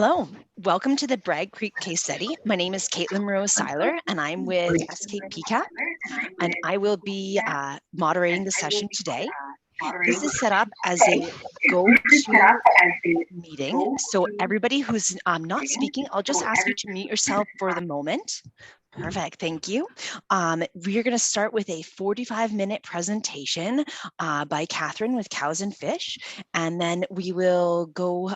Hello, welcome to the Bragg Creek case study. My name is Caitlin Rose-Seiler and I'm with SKPCAP, and I will be moderating the session today. This is set up as a go-to meeting. So everybody who's not speaking, I'll just ask you to mute yourself for the moment. Perfect, thank you. We're going to start with a 45-minute presentation by Catherine with Cows and Fish, and then we will go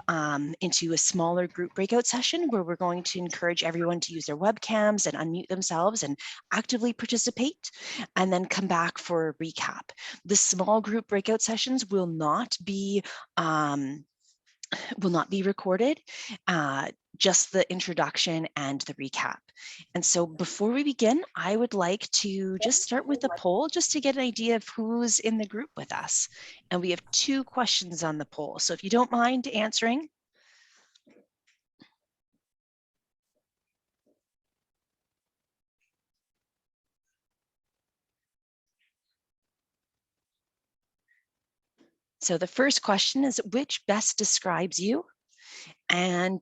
into a smaller group breakout session where we're going to encourage everyone to use their webcams and unmute themselves and actively participate, and then come back for a recap. The small group breakout sessions will not be recorded, just the introduction and the recap. And so before we begin, I would like to just start with a poll just to get an idea of who's in the group with us. And we have 2 questions on the poll. So if you don't mind answering. So the first question is, which best describes you? And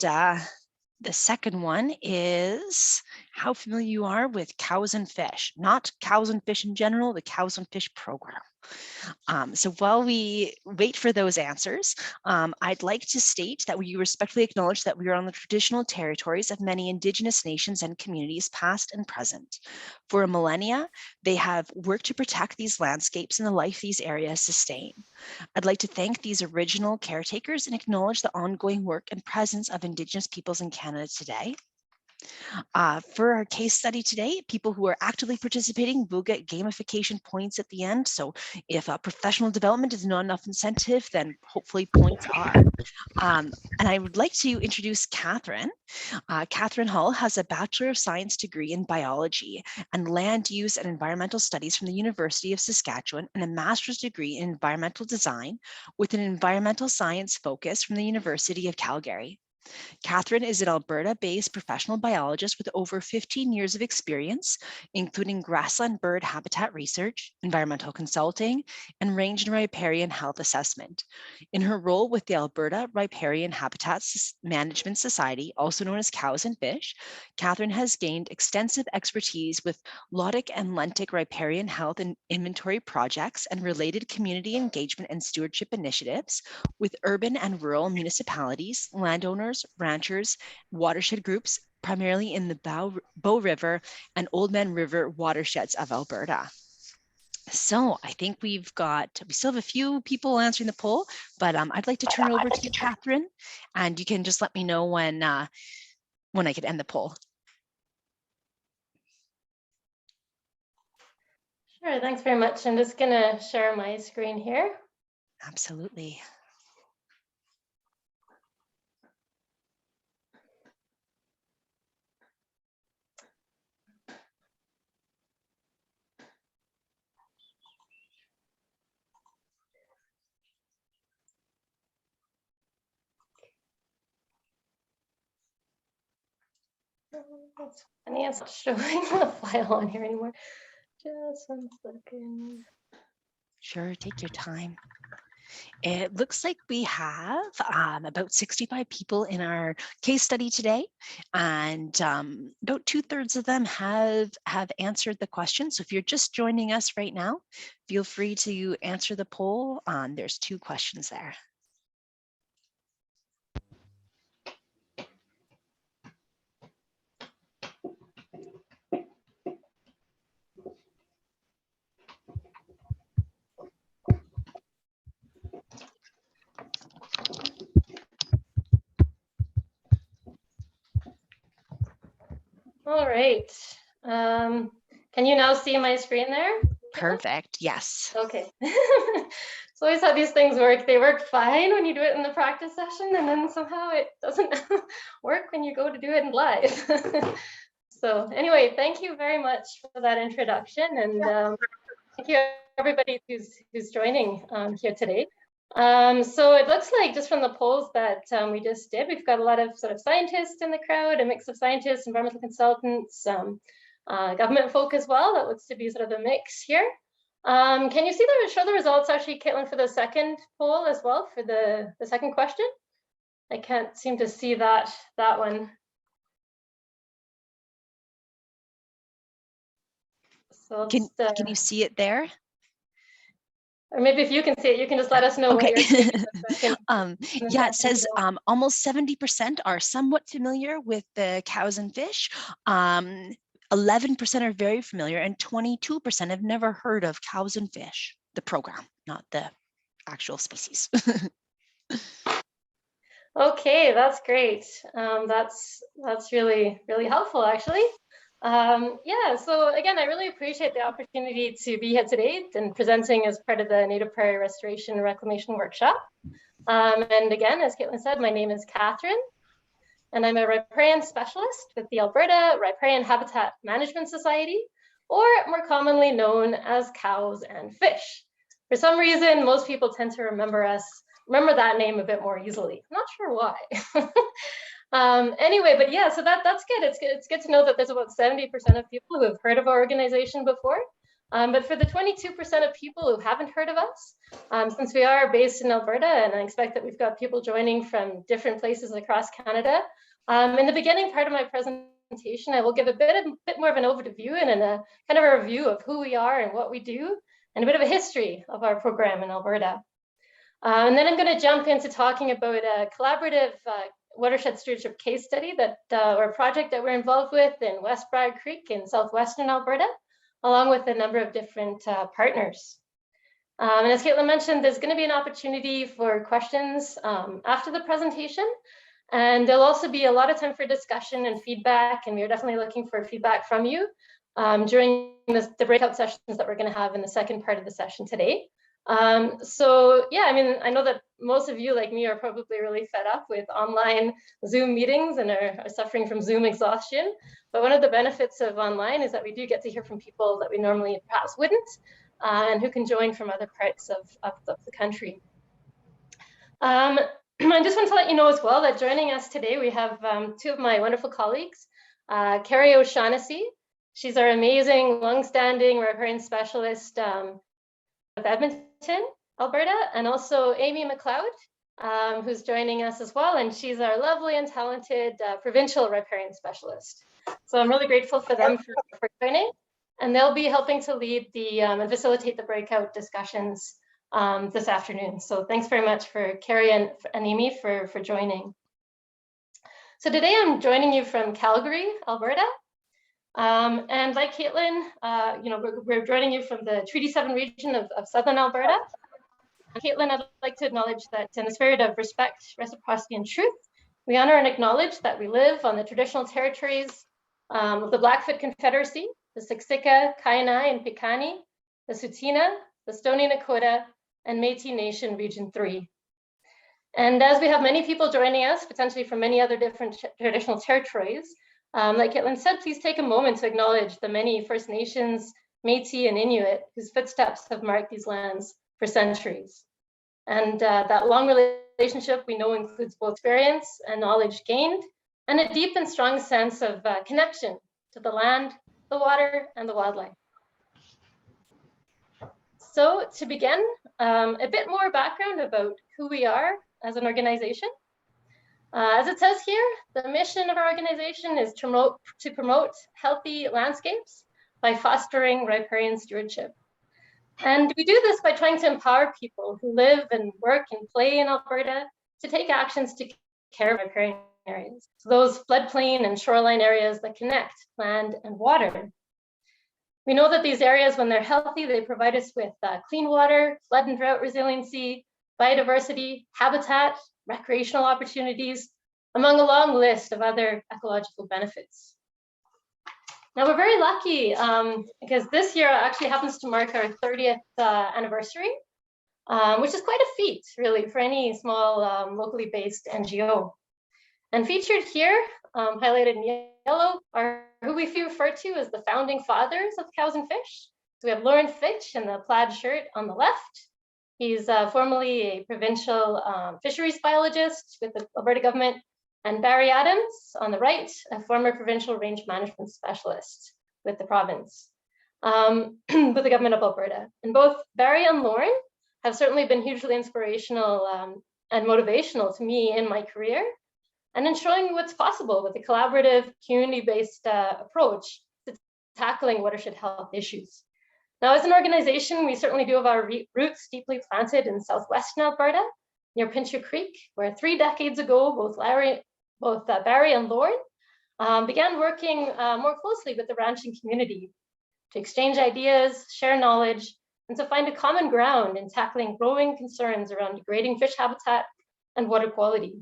the second one is how familiar you are with Cows and Fish, not Cows and Fish in general, the Cows and Fish program. So while we wait for those answers, I'd like to state that we respectfully acknowledge that we are on the traditional territories of many Indigenous nations and communities, past and present. For millennia, they have worked to protect these landscapes and the life these areas sustain. I'd like to thank these original caretakers and acknowledge the ongoing work and presence of Indigenous peoples in Canada today. For our case study today, people who are actively participating will get gamification points at the end. So if professional development is not enough incentive, then hopefully points are. And I would like to introduce Catherine. Catherine Hull has a Bachelor of Science degree in biology and land use and environmental studies from the University of Saskatchewan, and a master's degree in environmental design with an environmental science focus from the University of Calgary. Catherine is an Alberta-based professional biologist with over 15 years of experience, including grassland bird habitat research, environmental consulting, and range and riparian health assessment. In her role with the Alberta Riparian Habitat Management Society, also known as Cows and Fish, Catherine has gained extensive expertise with lotic and lentic riparian health and inventory projects and related community engagement and stewardship initiatives with urban and rural municipalities, landowners, ranchers, watershed groups, primarily in the Bow River and Oldman River watersheds of Alberta. So I think we still have a few people answering the poll, but I'd like to turn it over to you, Catherine, and you can just let me know when I could end the poll. Sure, thanks very much. I'm just gonna share my screen here. Absolutely. That's funny, it's not showing the file on here anymore. Just 1 second. Sure, take your time. It looks like we have about 65 people in our case study today, and about 2/3 of them have answered the question. So if you're just joining us right now, feel free to answer the poll. There's 2 questions there. All right. Can you now see my screen there? Perfect. Yes. Okay. So always how these things work. They work fine when you do it in the practice session, and then somehow it doesn't work when you go to do it in live. So anyway, thank you very much for that introduction, and thank you everybody who's joining here today. So it looks like just from the polls that we just did, we've got a lot of sort of scientists in the crowd, a mix of scientists, environmental consultants, government folk as well. That looks to be sort of the mix here. Can you see show the results actually, Caitlin, for the second poll as well, for the second question? I can't seem to see that one. So Can you see it there? Or maybe if you can see it, you can just let us know what Okay. you're seeing. Yeah, it says almost 70% are somewhat familiar with the cows and fish. 11% are very familiar, and 22% have never heard of cows and fish, the program, not the actual species. Okay, that's great. That's really helpful, actually. Yeah, so again, I really appreciate the opportunity to be here today and presenting as part of the Native Prairie Restoration and Reclamation Workshop. And again, as Caitlin said, my name is Catherine, and I'm a riparian specialist with the Alberta Riparian Habitat Management Society, or more commonly known as Cows and Fish. For some reason, most people tend to remember that name a bit more easily. I'm not sure why. Anyway, but yeah, so that's good. It's good to know that there's about 70% of people who have heard of our organization before. But for the 22% of people who haven't heard of us, since we are based in Alberta, and I expect that we've got people joining from different places across Canada, in the beginning part of my presentation, I will give a bit more of an overview and a kind of a review of who we are and what we do, and a bit of a history of our program in Alberta. And then I'm going to jump into talking about a collaborative watershed stewardship case study or a project that we're involved with in West Bragg Creek in southwestern Alberta, along with a number of different partners. And as Caitlin mentioned, there's going to be an opportunity for questions after the presentation. And there'll also be a lot of time for discussion and feedback, and we're definitely looking for feedback from you during the breakout sessions that we're going to have in the second part of the session today. So yeah, I mean, I know that most of you, like me, are probably really fed up with online Zoom meetings and are suffering from Zoom exhaustion. But one of the benefits of online is that we do get to hear from people that we normally perhaps wouldn't, and who can join from other parts of the country. I just want to let you know as well that joining us today, we have two of my wonderful colleagues, Carrie O'Shaughnessy. She's our amazing, long-standing riparian specialist of Edmonton, Alberta, and also Amy McLeod, who's joining us as well. And she's our lovely and talented provincial riparian specialist. So I'm really grateful for them for joining. And they'll be helping to lead and facilitate the breakout discussions this afternoon. So thanks very much for Carrie and Amy for joining. So today I'm joining you from Calgary, Alberta. And like Caitlin, we're joining you from the Treaty 7 region of southern Alberta. And Caitlin, I'd like to acknowledge that in the spirit of respect, reciprocity, and truth, we honor and acknowledge that we live on the traditional territories of the Blackfoot Confederacy, the Siksika, Kainai, and Piikani, the Tsuut'ina, the Stoney Nakoda, and Métis Nation Region 3. And as we have many people joining us, potentially from many other different traditional territories, like Caitlin said, please take a moment to acknowledge the many First Nations, Métis, and Inuit whose footsteps have marked these lands for centuries. And that long relationship we know includes both experience and knowledge gained, and a deep and strong sense of connection to the land, the water, and the wildlife. So to begin, a bit more background about who we are as an organization. As it says here, the mission of our organization is to promote healthy landscapes by fostering riparian stewardship. And we do this by trying to empower people who live and work and play in Alberta to take actions to care for riparian areas, so those floodplain and shoreline areas that connect land and water. We know that these areas, when they're healthy, they provide us with clean water, flood and drought resiliency, biodiversity, habitat, recreational opportunities, among a long list of other ecological benefits. Now, we're very lucky because this year actually happens to mark our 30th anniversary, which is quite a feat, really, for any small locally based NGO. And featured here, highlighted in yellow, are who we refer to as the founding fathers of cows and fish. So we have Lauren Fitch in the plaid shirt on the left. He's formerly a provincial fisheries biologist with the Alberta government, and Barry Adams on the right, a former provincial range management specialist with the province, with the government of Alberta. And both Barry and Lauren have certainly been hugely inspirational and motivational to me in my career, and in showing what's possible with a collaborative, community-based approach to tackling watershed health issues. Now, as an organization, we certainly do have our roots deeply planted in southwestern Alberta, near Pincher Creek, where 3 decades ago, both Barry and Lauren began working more closely with the ranching community to exchange ideas, share knowledge, and to find a common ground in tackling growing concerns around degrading fish habitat and water quality.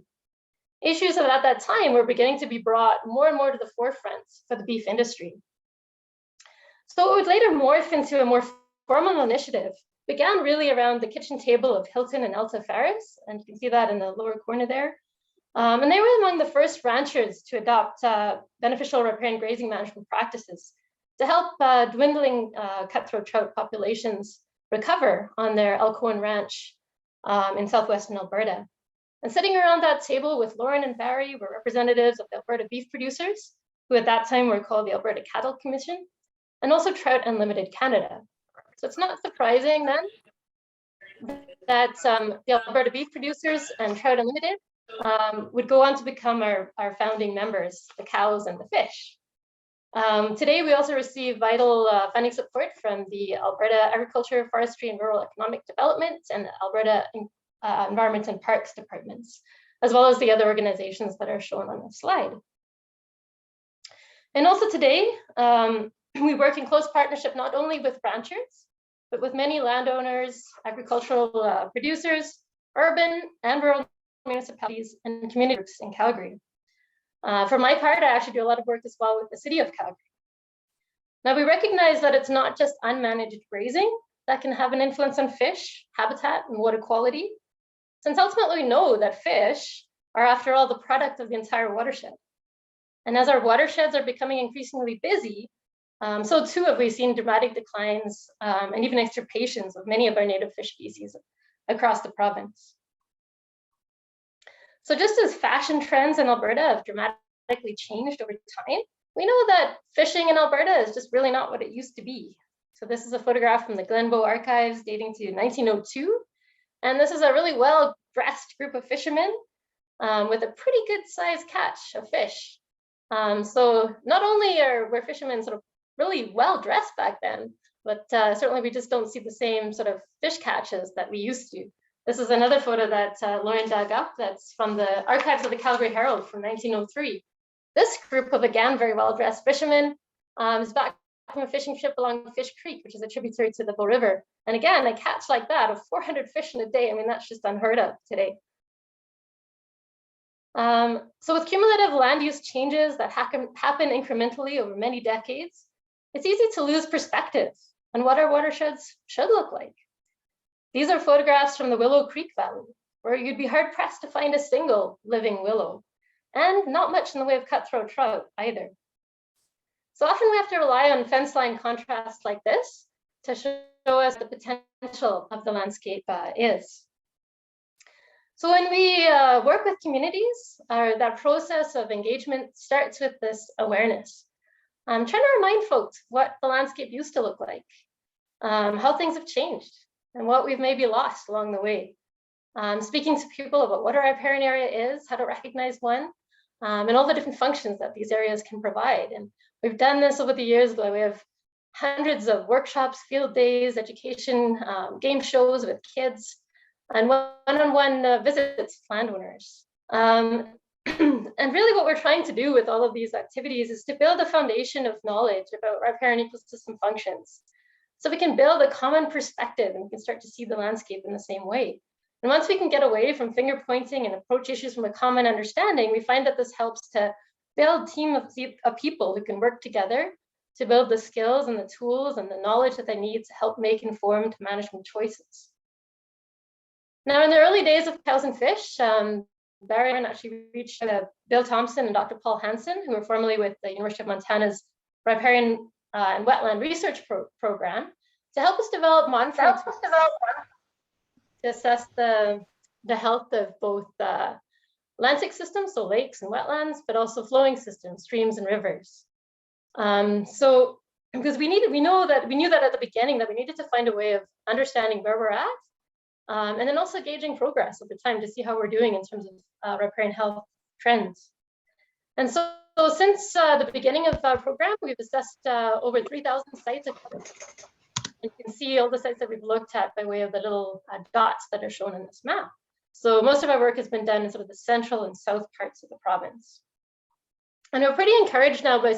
Issues that at that time were beginning to be brought more and more to the forefront for the beef industry. So it would later morph into a more formal initiative, began really around the kitchen table of Hilton and Elta Ferris, and you can see that in the lower corner there. And they were among the first ranchers to adopt beneficial riparian grazing management practices to help dwindling cutthroat trout populations recover on their Elkhorn Ranch in southwestern Alberta. And sitting around that table with Lauren and Barry were representatives of the Alberta beef producers, who at that time were called the Alberta Cattle Commission, and also Trout Unlimited Canada. So it's not surprising then that the Alberta beef producers and Trout Unlimited would go on to become our founding members, the cows and the fish. Today, we also receive vital funding support from the Alberta Agriculture, Forestry, and Rural Economic Development and the Alberta Environment and Parks departments, as well as the other organizations that are shown on the slide. And also today, we work in close partnership not only with ranchers, but with many landowners, agricultural producers, urban and rural municipalities, and community groups in Calgary. For my part, I actually do a lot of work as well with the city of Calgary. Now, we recognize that it's not just unmanaged grazing that can have an influence on fish, habitat, and water quality, since ultimately we know that fish are, after all, the product of the entire watershed. And as our watersheds are becoming increasingly busy, so too have we seen dramatic declines and even extirpations of many of our native fish species across the province. So just as fashion trends in Alberta have dramatically changed over time, we know that fishing in Alberta is just really not what it used to be. So this is a photograph from the Glenbow archives dating to 1902. And this is a really well-dressed group of fishermen with a pretty good sized catch of fish. So not only were fishermen sort of really well-dressed back then, but certainly we just don't see the same sort of fish catches that we used to. This is another photo that Lauren dug up that's from the archives of the Calgary Herald from 1903. This group of, again, very well-dressed fishermen is back from a fishing trip along Fish Creek, which is a tributary to the Bull River. And again, a catch like that of 400 fish in a day, I mean, that's just unheard of today. So with cumulative land use changes that happen incrementally over many decades, it's easy to lose perspective on what our watersheds should look like. These are photographs from the Willow Creek Valley, where you'd be hard pressed to find a single living willow, and not much in the way of cutthroat trout either. So often we have to rely on fence line contrasts like this to show us the potential of the landscape is. So when we work with communities, that process of engagement starts with this awareness. I'm trying to remind folks what the landscape used to look like, how things have changed, and what we've maybe lost along the way. Speaking to people about what a riparian area is, how to recognize one, and all the different functions that these areas can provide. And we've done this over the years by way of hundreds of workshops, field days, education, game shows with kids, and one-on-one visits with landowners. And really what we're trying to do with all of these activities is to build a foundation of knowledge about riparian ecosystem functions, so we can build a common perspective and we can start to see the landscape in the same way. And once we can get away from finger pointing and approach issues from a common understanding, we find that this helps to build a team of people who can work together to build the skills and the tools and the knowledge that they need to help make informed management choices. Now, in the early days of Cows and Fish, Barry actually reached Bill Thompson and Dr. Paul Hansen, who were formerly with the University of Montana's Riparian and Wetland Research Program, to help us develop monitoring tools to assess the health of both landscape systems, so lakes and wetlands, but also flowing systems, streams and rivers. So, because we knew that at the beginning that we needed to find a way of understanding where we're at, and then also gauging progress over time to see how we're doing in terms of riparian health trends. And so since the beginning of our program, we've assessed over 3,000 sites. You can see all the sites that we've looked at by way of the little dots that are shown in this map. So most of our work has been done in sort of the central and south parts of the province. And we're pretty encouraged now by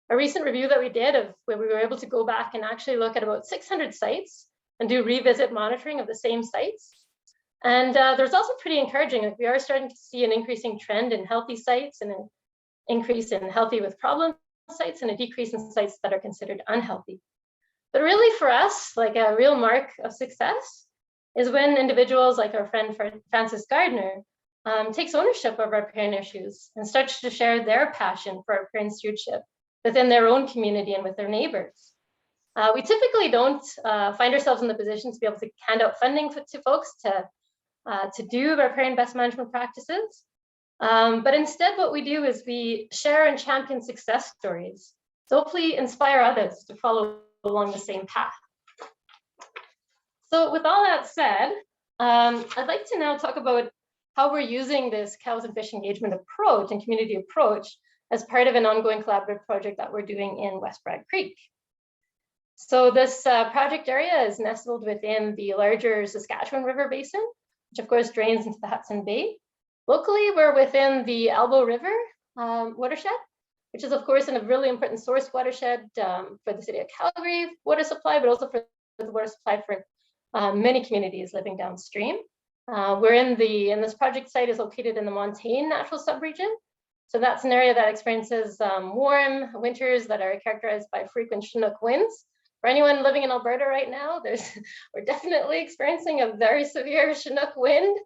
a recent review that we did of where we were able to go back and actually look at about 600 sites and do revisit monitoring of the same sites. And there's also pretty encouraging, like we are starting to see an increasing trend in healthy sites and an increase in healthy with problem sites and a decrease in sites that are considered unhealthy. But really for us, like a real mark of success is when individuals like our friend Francis Gardner takes ownership of riparian issues and starts to share their passion for riparian stewardship within their own community and with their neighbors. We typically don't find ourselves in the position to be able to hand out funding to folks to do riparian best management practices. But instead what we do is we share and champion success stories to hopefully inspire others to follow along the same path. So with all that said, I'd like to now talk about how we're using this cows and fish engagement approach and community approach as part of an ongoing collaborative project that we're doing in West Bragg Creek. So this project area is nestled within the larger Saskatchewan River Basin, which of course drains into the Hudson Bay. Locally, we're within the Elbow River Watershed, which is of course a really important source watershed for the city of Calgary water supply, but also for the water supply for many communities living downstream. This project site is located in the Montane Natural Subregion. So that's an area that experiences warm winters that are characterized by frequent Chinook winds. For anyone living in Alberta right now, we're definitely experiencing a very severe Chinook wind,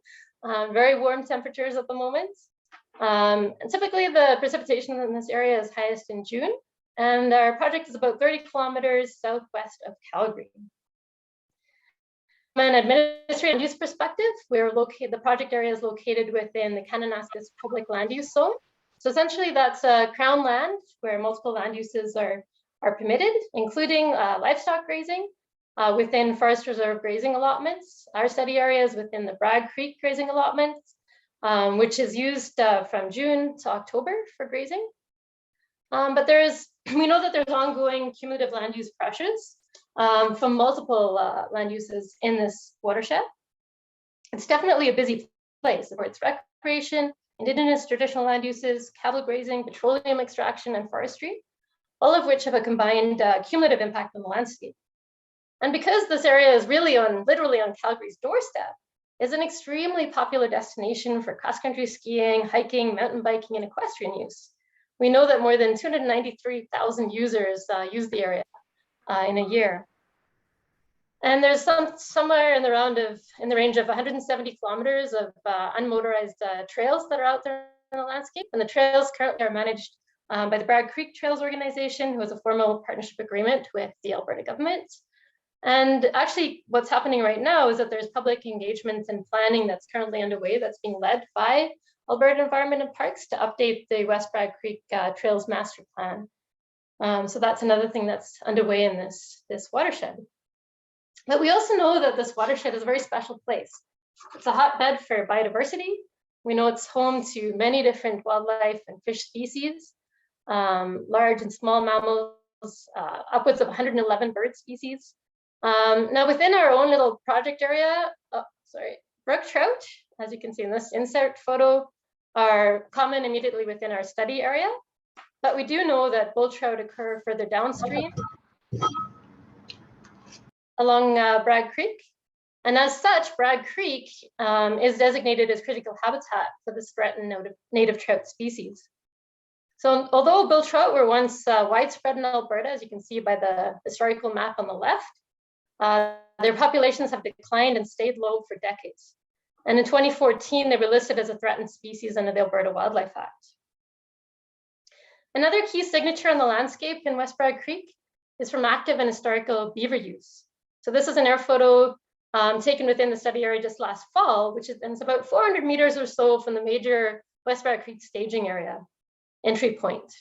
very warm temperatures at the moment. And typically the precipitation in this area is highest in June. And our project is about 30 kilometers southwest of Calgary. From an administrative use perspective, the project area is located within the Kananaskis public land use zone. So essentially that's crown land where multiple land uses are permitted, including livestock grazing within forest reserve grazing allotments. Our study area is within the Bragg Creek grazing allotments, which is used from June to October for grazing. But we know that there's ongoing cumulative land use pressures from multiple land uses in this watershed. It's definitely a busy place where it's recreation, Indigenous traditional land uses, cattle grazing, petroleum extraction, and forestry, all of which have a combined cumulative impact on the landscape. And because this area is really literally on Calgary's doorstep, is an extremely popular destination for cross-country skiing, hiking, mountain biking, and equestrian use. We know that more than 293,000 users use the area in a year. And there's somewhere in the range of 170 kilometers of unmotorized trails that are out there in the landscape. And the trails currently are managed by the Bragg Creek Trails organization, who has a formal partnership agreement with the Alberta government. And actually what's happening right now is that there's public engagement and planning that's currently underway that's being led by Alberta Environment and Parks to update the West Bragg Creek Trails Master Plan. So that's another thing that's underway in this watershed. But we also know that this watershed is a very special place. It's a hotbed for biodiversity. We know it's home to many different wildlife and fish species, large and small mammals, upwards of 111 bird species. Now within our own little project area, brook trout, as you can see in this insert photo, are common immediately within our study area. But we do know that bull trout occur further downstream along Bragg Creek. And as such, Bragg Creek is designated as critical habitat for this threatened native trout species. So although bull trout were once widespread in Alberta, as you can see by the historical map on the left, their populations have declined and stayed low for decades. And in 2014, they were listed as a threatened species under the Alberta Wildlife Act. Another key signature on the landscape in West Bragg Creek is from active and historical beaver use. So this is an air photo taken within the study area just last fall, which is about 400 meters or so from the major West Bragg Creek staging area entry point.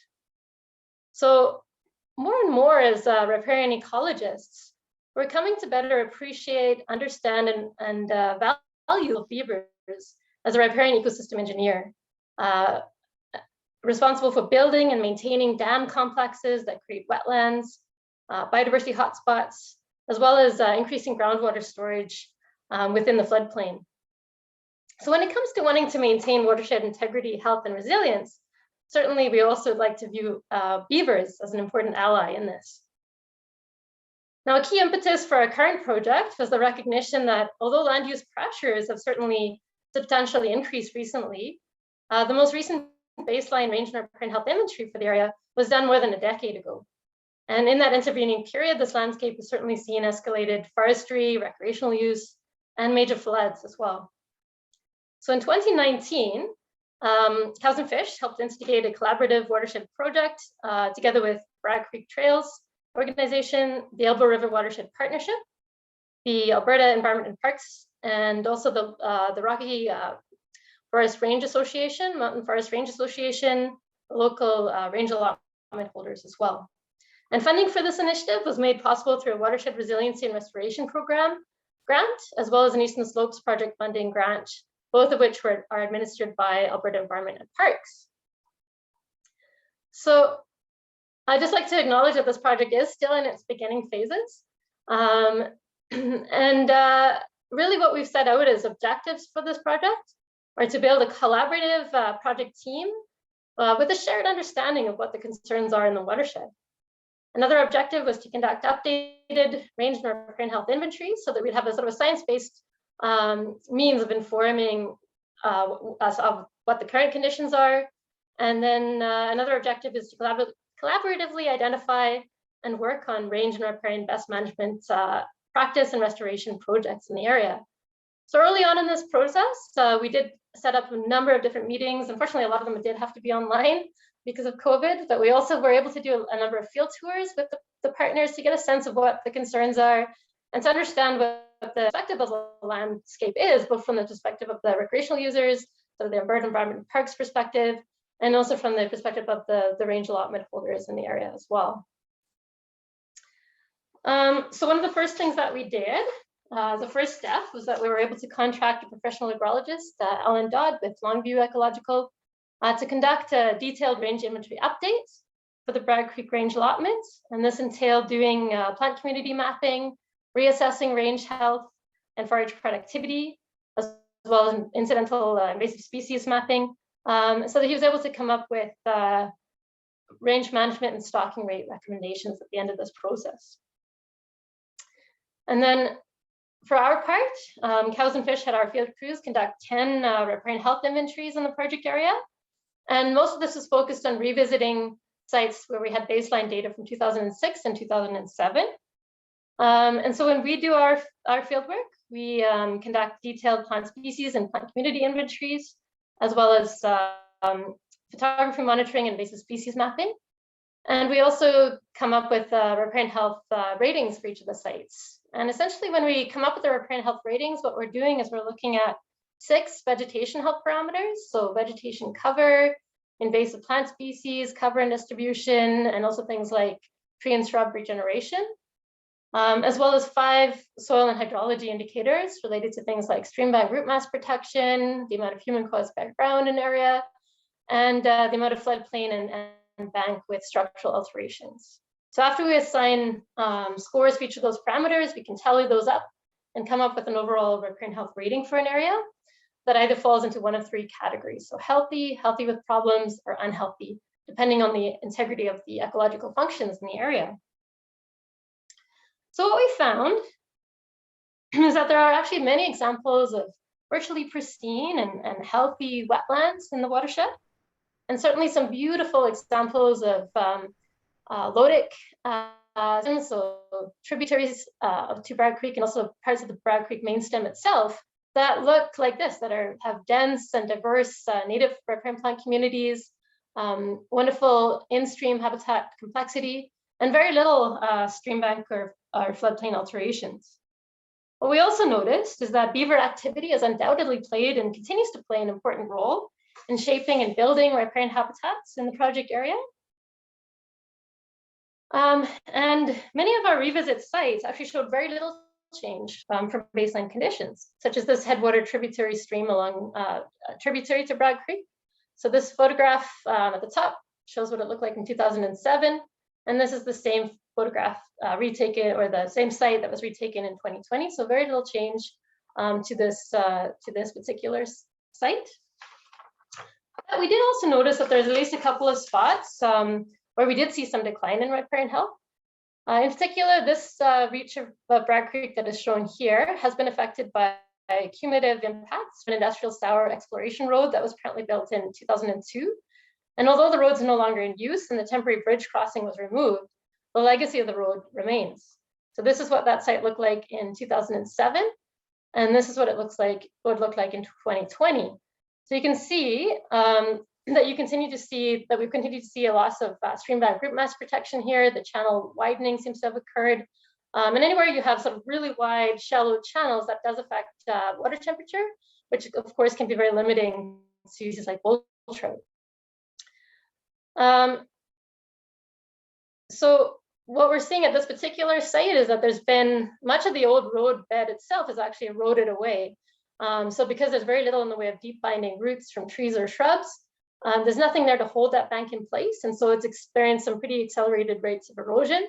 So more and more as riparian ecologists, we're coming to better appreciate, understand, and value beavers as a riparian ecosystem engineer, responsible for building and maintaining dam complexes that create wetlands, biodiversity hotspots, as well as increasing groundwater storage within the floodplain. So when it comes to wanting to maintain watershed integrity, health, and resilience, certainly we also like to view beavers as an important ally in this. Now, a key impetus for our current project was the recognition that although land use pressures have certainly substantially increased recently, the most recent baseline range and riparian health inventory for the area was done more than a decade ago. And in that intervening period, this landscape has certainly seen escalated forestry, recreational use, and major floods as well. So in 2019, Cows and Fish helped instigate a collaborative watershed project together with Bragg Creek Trails organization, the Elbow River Watershed Partnership, the Alberta Environment and Parks, and also the Rocky Forest Range Association, Mountain Forest Range Association, the local range allotment holders as well. And funding for this initiative was made possible through a Watershed Resiliency and Restoration Program grant, as well as an Eastern Slopes Project funding grant, both of which are administered by Alberta Environment and Parks. So I'd just like to acknowledge that this project is still in its beginning phases. Really what we've set out as objectives for this project are to build a collaborative project team with a shared understanding of what the concerns are in the watershed. Another objective was to conduct updated range and riparian health inventories so that we'd have a sort of a science-based means of informing us of what the current conditions are. And then another objective is to collaboratively identify and work on range and riparian best management practice and restoration projects in the area. So early on in this process, we did set up a number of different meetings. Unfortunately, a lot of them did have to be online because of COVID, but we also were able to do a number of field tours with the partners to get a sense of what the concerns are and to understand what the perspective of the landscape is, both from the perspective of the recreational users, so the Alberta Environment and Parks perspective, and also from the perspective of the range allotment holders in the area as well. So one of the first things that we did, the first step was that we were able to contract a professional agrologist, Ellen Dodd with Longview Ecological, to conduct a detailed range inventory updates for the Bragg Creek range allotments. And this entailed doing plant community mapping, reassessing range health and forage productivity, as well as incidental invasive species mapping, so that he was able to come up with range management and stocking rate recommendations at the end of this process. And then for our part, Cows and Fish had our field crews conduct 10 riparian health inventories in the project area. And most of this was focused on revisiting sites where we had baseline data from 2006 and 2007. And so when we do our field work, we conduct detailed plant species and plant community inventories, as well as photography monitoring and invasive species mapping. And we also come up with riparian health ratings for each of the sites. And essentially when we come up with the riparian health ratings, what we're doing is we're looking at 6 vegetation health parameters. So vegetation cover, invasive plant species, cover and distribution, and also things like tree and shrub regeneration, as well as 5 soil and hydrology indicators related to things like stream bank root mass protection, the amount of human caused background in area, and the amount of floodplain and bank with structural alterations. So after we assign scores for each of those parameters, we can tally those up and come up with an overall riparian health rating for an area that either falls into one of 3 categories. So healthy, healthy with problems, or unhealthy, depending on the integrity of the ecological functions in the area. So what we found is that there are actually many examples of virtually pristine and healthy wetlands in the watershed, and certainly some beautiful examples of lotic, so tributaries to Bragg Creek and also parts of the Bragg Creek main stem itself that look like this, that have dense and diverse native riparian plant communities, wonderful in-stream habitat complexity, and very little stream bank or floodplain alterations. What we also noticed is that beaver activity has undoubtedly played and continues to play an important role in shaping and building riparian habitats in the project area. And many of our revisit sites actually showed very little change from baseline conditions, such as this headwater tributary stream along tributary to Bragg Creek. So this photograph at the top shows what it looked like in 2007. And this is the same photograph retaken, or the same site that was retaken in 2020. So very little change to this particular site. But we did also notice that there's at least a couple of spots where we did see some decline in riparian health. In particular, this reach of Bragg Creek that is shown here has been affected by cumulative impacts of an industrial sour exploration road that was apparently built in 2002. And although the road's no longer in use and the temporary bridge crossing was removed, the legacy of the road remains. So this is what that site looked like in 2007. And this is what it would look like in 2020. So you can see that we've continued to see a loss of streambank root mass protection here. The channel widening seems to have occurred. And anywhere you have some really wide, shallow channels, that does affect water temperature, which of course can be very limiting to species like bull trout. So what we're seeing at this particular site is that there's been much of the old road bed itself is actually eroded away. So because there's very little in the way of deep binding roots from trees or shrubs, there's nothing there to hold that bank in place. And so it's experienced some pretty accelerated rates of erosion.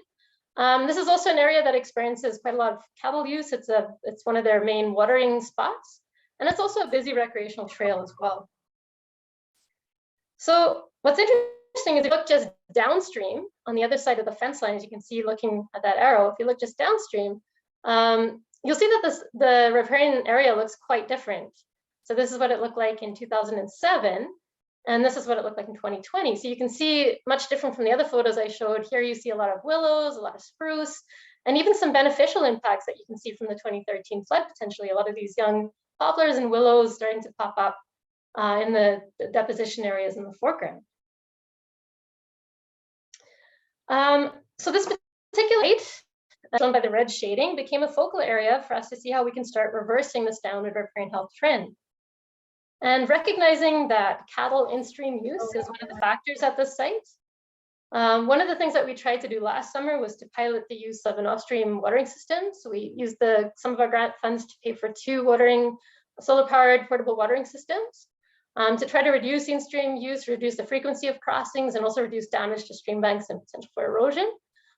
This is also an area that experiences quite a lot of cattle use. It's one of their main watering spots. And it's also a busy recreational trail as well. So what's interesting is if you look just downstream on the other side of the fence line, as you can see looking at that arrow, if you look just downstream, you'll see that the riparian area looks quite different. So this is what it looked like in 2007, and this is what it looked like in 2020. So you can see much different from the other photos I showed. Here you see a lot of willows, a lot of spruce, and even some beneficial impacts that you can see from the 2013 flood potentially. A lot of these young poplars and willows starting to pop up in the deposition areas in the foreground. So this particular site, shown by the red shading, became a focal area for us to see how we can start reversing this downward riparian health trend. And recognizing that cattle in-stream use is one of the factors at this site. One of the things that we tried to do last summer was to pilot the use of an off-stream watering system. So we used some of our grant funds to pay for 2 solar-powered portable watering systems to try to reduce in-stream use, reduce the frequency of crossings, and also reduce damage to stream banks and potential for erosion.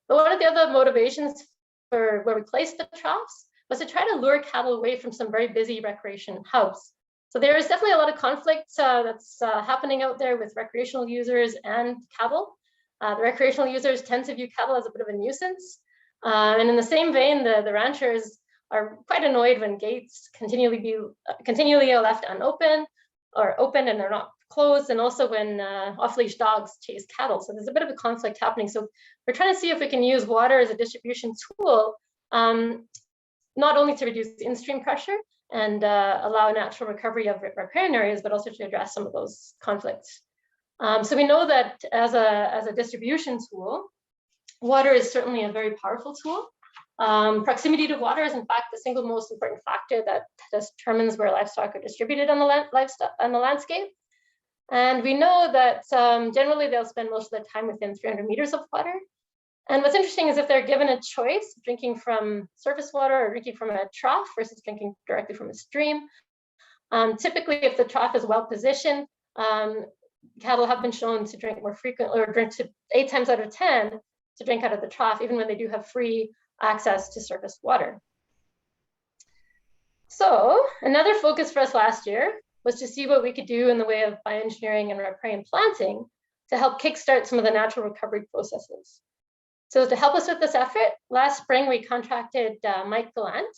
But one of the other motivations for where we placed the troughs was to try to lure cattle away from some very busy recreation hubs. So there is definitely a lot of conflict that's happening out there with recreational users and cattle. The recreational users tend to view cattle as a bit of a nuisance. And in the same vein, the ranchers are quite annoyed when gates continually are left unopened or open and they're not closed, and also when off-leash dogs chase cattle. So there's a bit of a conflict happening. So we're trying to see if we can use water as a distribution tool, not only to reduce in-stream pressure and allow natural recovery of riparian areas, but also to address some of those conflicts. So we know that as a distribution tool, water is certainly a very powerful tool. Proximity to water is in fact the single most important factor that determines where livestock are distributed on the landscape. And we know that generally they'll spend most of their time within 300 meters of water. And what's interesting is if they're given a choice, drinking from surface water or drinking from a trough versus drinking directly from a stream, typically if the trough is well positioned, cattle have been shown to drink more frequently, or drink to 8 times out of 10 to drink out of the trough, even when they do have free access to surface water. So another focus for us last year was to see what we could do in the way of bioengineering and riparian planting to help kickstart some of the natural recovery processes. So to help us with this effort, last spring we contracted Mike Gallant,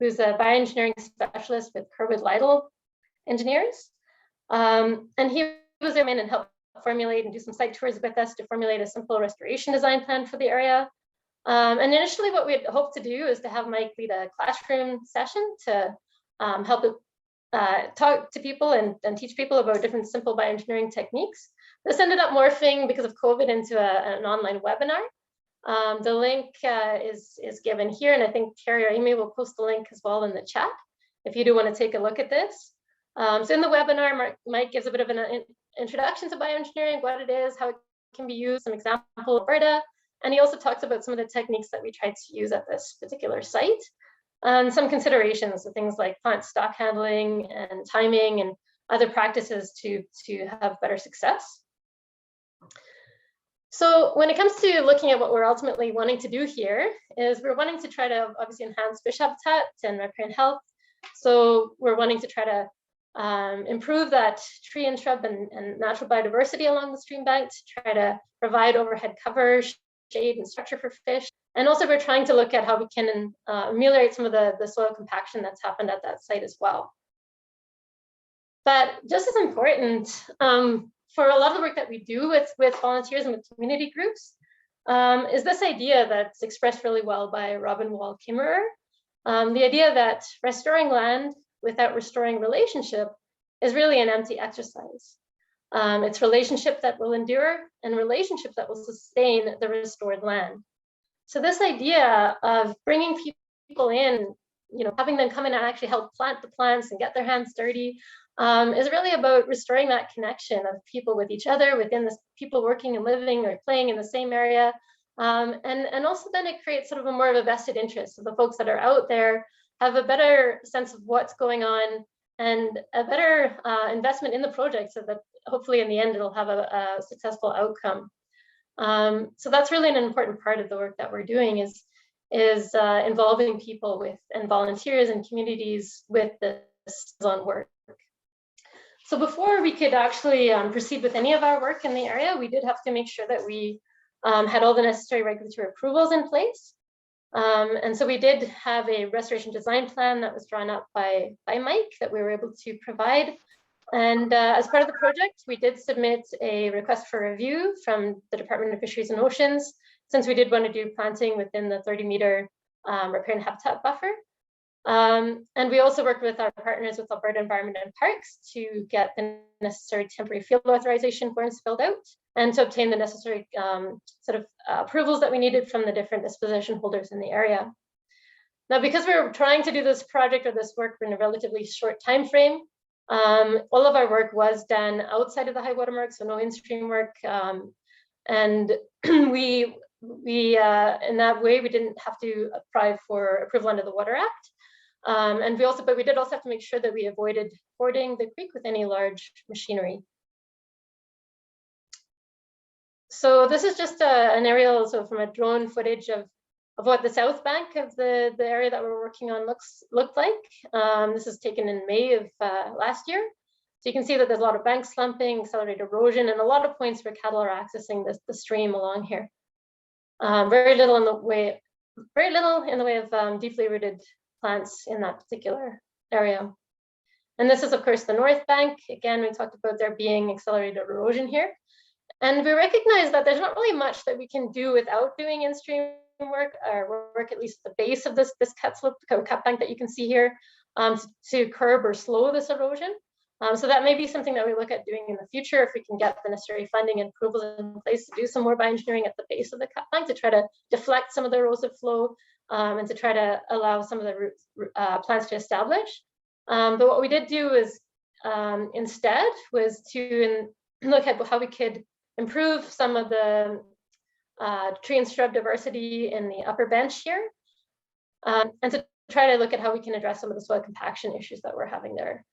who's a bioengineering specialist with Kerwood Lytle Engineers. And he was there and helped formulate and do some site tours with us to formulate a simple restoration design plan for the area. And initially what we had hoped to do is to have Mike lead a classroom session to help talk to people and teach people about different simple bioengineering techniques. This ended up morphing because of COVID into an online webinar. The link is given here, and I think Terry or Amy will post the link as well in the chat if you do want to take a look at this. So in the webinar, Mike gives a bit of an introduction to bioengineering, what it is, how it can be used, some example of Alberta, And he also talks about some of the techniques that we tried to use at this particular site, and some considerations of things like plant stock handling and timing and other practices to have better success. So when it comes to looking at what we're ultimately wanting to do here is we're wanting to try to obviously enhance fish habitat and riparian health. So we're wanting to try to improve that tree and shrub and natural biodiversity along the stream bank, to try to provide overhead cover, shade and structure for fish. And also we're trying to look at how we can ameliorate some of the soil compaction that's happened at that site as well. But just as important, for a lot of the work that we do with volunteers and with community groups, is this idea that's expressed really well by Robin Wall Kimmerer. The idea that restoring land without restoring relationship is really an empty exercise. It's relationship that will endure and relationship that will sustain the restored land. So this idea of bringing people in, having them come in and actually help plant the plants and get their hands dirty, is really about restoring that connection of people with each other, within the people working and living or playing in the same area. And also then it creates sort of a more of a vested interest. So the folks that are out there have a better sense of what's going on and a better investment in the project, so that hopefully in the end it'll have a successful outcome. So that's really an important part of the work that we're doing, is involving people with and volunteers and communities with this on work. So before we could actually proceed with any of our work in the area, we did have to make sure that we had all the necessary regulatory approvals in place. And so we did have a restoration design plan that was drawn up by Mike that we were able to provide. And as part of the project, we did submit a request for review from the Department of Fisheries and Oceans, since we did want to do planting within the 30-meter riparian habitat buffer. And we also worked with our partners with Alberta Environment and Parks to get the necessary temporary field authorization forms filled out and to obtain the necessary approvals that we needed from the different disposition holders in the area. Now, because we were trying to do this project or this work in a relatively short time frame, all of our work was done outside of the high water mark, so no in-stream work. And we in that way, we didn't have to apply for approval under the Water Act. And we did also have to make sure that we avoided fording the creek with any large machinery. So this is just an aerial, so from a drone footage of what the south bank of the area that we're working on looked like. This is taken in May of last year. So you can see that there's a lot of bank slumping, accelerated erosion, and a lot of points where cattle are accessing the stream along here. Very little in the way of deeply rooted plants in that particular area. And this is, of course, the north bank. Again, we talked about there being accelerated erosion here. And we recognize that there's not really much that we can do without doing in-stream work, or work at least at the base of this cut slope, cut bank that you can see here, to curb or slow this erosion. So that may be something that we look at doing in the future if we can get the necessary funding and approvals in place to do some more bioengineering at the base of the cut bank to try to deflect some of the erosive flow, and to try to allow some of the plants to establish. But what we did do is instead was to look at how we could improve some of the tree and shrub diversity in the upper bench here, and to try to look at how we can address some of the soil compaction issues that we're having there.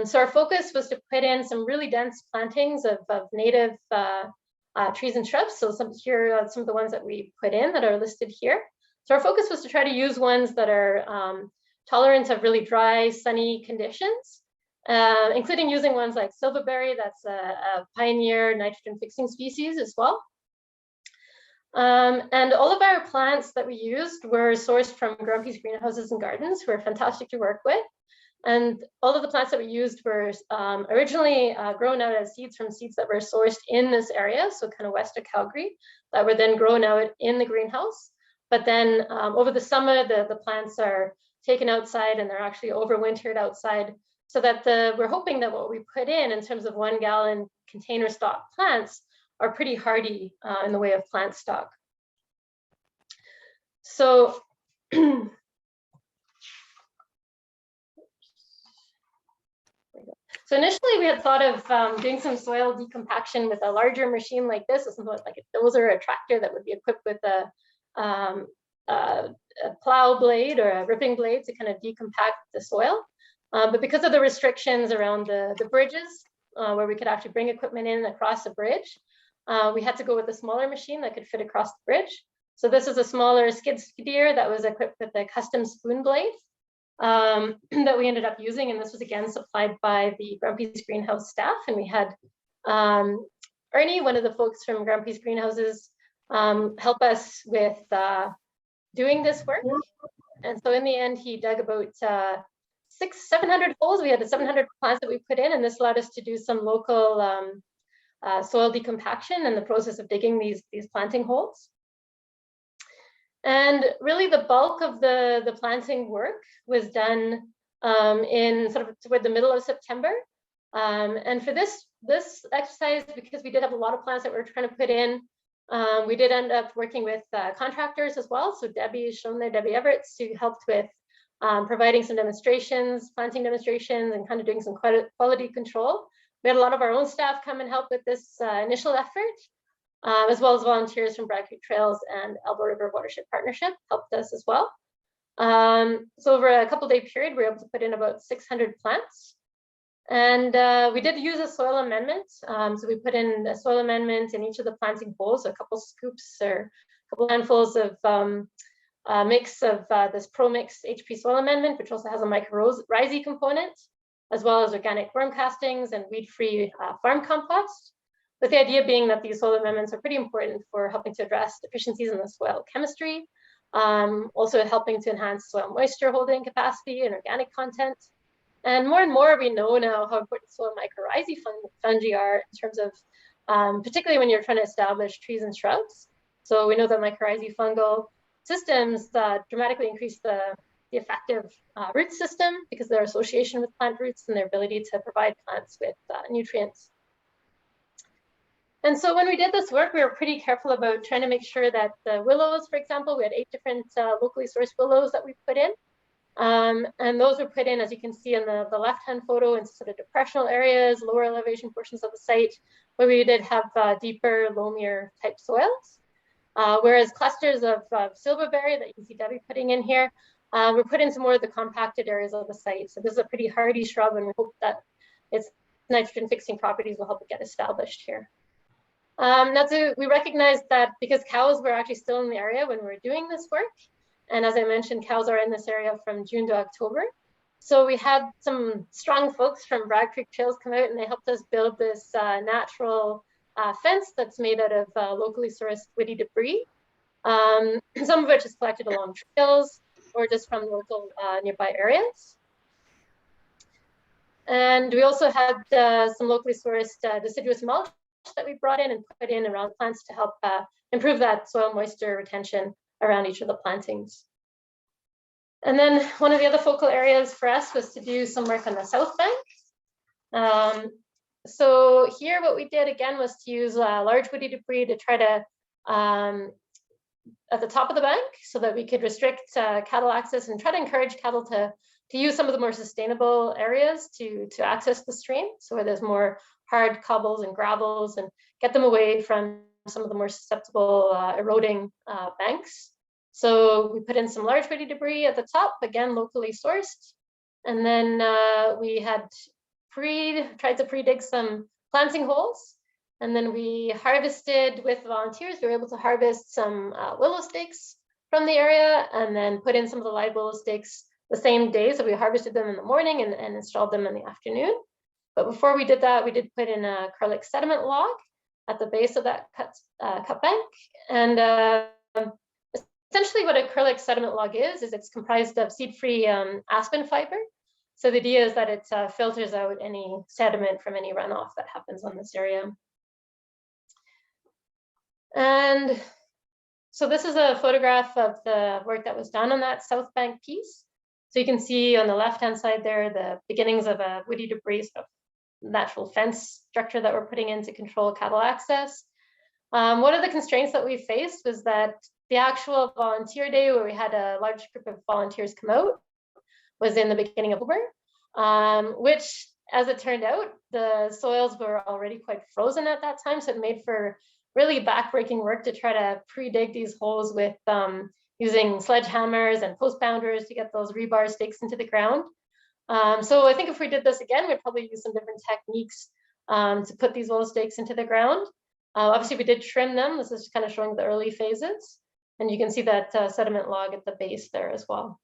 So our focus was to put in some really dense plantings of native trees and shrubs. So here are some of the ones that we put in that are listed here. So our focus was to try to use ones that are tolerant of really dry, sunny conditions, including using ones like silverberry, that's a pioneer nitrogen fixing species as well. And all of our plants that we used were sourced from Grumpy's Greenhouses and Gardens, who are fantastic to work with. And all of the plants that we used were originally grown out as seeds from seeds that were sourced in this area, so kind of west of Calgary, that were then grown out in the greenhouse. But then over the summer, the plants are taken outside and they're actually overwintered outside, so that we're hoping that what we put in terms of 1 gallon container stock plants are pretty hardy in the way of plant stock. So So initially we had thought of doing some soil decompaction with a larger machine like this, something like a dozer or a tractor that would be equipped with a plow blade or a ripping blade to kind of decompact the soil. But because of the restrictions around the bridges, where we could actually bring equipment in across a bridge, we had to go with a smaller machine that could fit across the bridge. So this is a smaller skid steer that was equipped with a custom spoon blade that we ended up using. And this was again supplied by the Grumpy's Greenhouse staff. And we had Ernie, one of the folks from Grumpy's Greenhouses, help us with doing this work. And so in the end, he dug about 700 holes. We had the 700 plants that we put in, and this allowed us to do some local soil decompaction and the process of digging these planting holes. And really the bulk of the planting work was done in sort of toward the middle of September. And for this exercise, because we did have a lot of plants that we were trying to put in, we did end up working with contractors as well. So Debbie is shown there, Debbie Everett, who helped with providing some demonstrations, planting demonstrations, and kind of doing some quality control. We had a lot of our own staff come and help with this initial effort, as well as volunteers from Bragg Creek Trails and Elbow River Watershed Partnership helped us as well. So over a couple-day period, we were able to put in about 600 plants. And we did use a soil amendment. So we put in a soil amendment in each of the planting holes, a couple scoops or a couple handfuls of mix of this ProMix HP soil amendment, which also has a mycorrhizae component, as well as organic worm castings and weed-free farm compost, with the idea being that these soil amendments are pretty important for helping to address deficiencies in the soil chemistry, also helping to enhance soil moisture holding capacity and organic content. And more we know now how important soil mycorrhizae fungi are in terms of, particularly when you're trying to establish trees and shrubs. So we know that mycorrhizae fungal systems dramatically increase the effective root system because of their association with plant roots and their ability to provide plants with nutrients. And so when we did this work, we were pretty careful about trying to make sure that the willows, for example, we had 8 different locally sourced willows that we put in. And those were put in, as you can see in the left-hand photo, in sort of depressional areas, lower elevation portions of the site, where we did have deeper, loamier type soils. Whereas clusters of silverberry that you can see Debbie putting in here, were put into more of the compacted areas of the site. So this is a pretty hardy shrub, and we hope that its nitrogen fixing properties will help it get established here. We recognized that because cows were actually still in the area when we were doing this work, and as I mentioned, cows are in this area from June to October. So we had some strong folks from Bragg Creek Trails come out, and they helped us build this natural fence that's made out of locally sourced woody debris, some of which is collected along trails or just from local nearby areas. And we also had some locally sourced deciduous mulch that we brought in and put in around plants to help improve that soil moisture retention around each of the plantings. And then one of the other focal areas for us was to do some work on the south bank. So here what we did again was to use large woody debris to try to, at the top of the bank, so that we could restrict cattle access and try to encourage cattle to use some of the more sustainable areas to access the stream. So where there's more hard cobbles and gravels, and get them away from some of the more susceptible eroding banks. So we put in some large woody debris at the top, again, locally sourced. And then we had tried to pre-dig some planting holes. And then we harvested with volunteers. We were able to harvest some willow stakes from the area and then put in some of the live willow stakes the same day. So we harvested them in the morning and installed them in the afternoon. But before we did that, we did put in a acrylic sediment log at the base of that cut bank. And essentially what acrylic sediment log is it's comprised of seed-free aspen fiber. So the idea is that it filters out any sediment from any runoff that happens on this area. And so this is a photograph of the work that was done on that south bank piece. So you can see on the left-hand side there, the beginnings of a woody debris sort of natural fence structure that we're putting in to control cattle access. One of the constraints that we faced was that the actual volunteer day where we had a large group of volunteers come out was in the beginning of October, which as it turned out, the soils were already quite frozen at that time, so it made for really backbreaking work to try to pre-dig these holes with using sledgehammers and post bounders to get those rebar stakes into the ground. So I think if we did this again, we'd probably use some different techniques to put these willow stakes into the ground. Obviously, we did trim them. This is just kind of showing the early phases. And you can see that sediment log at the base there as well.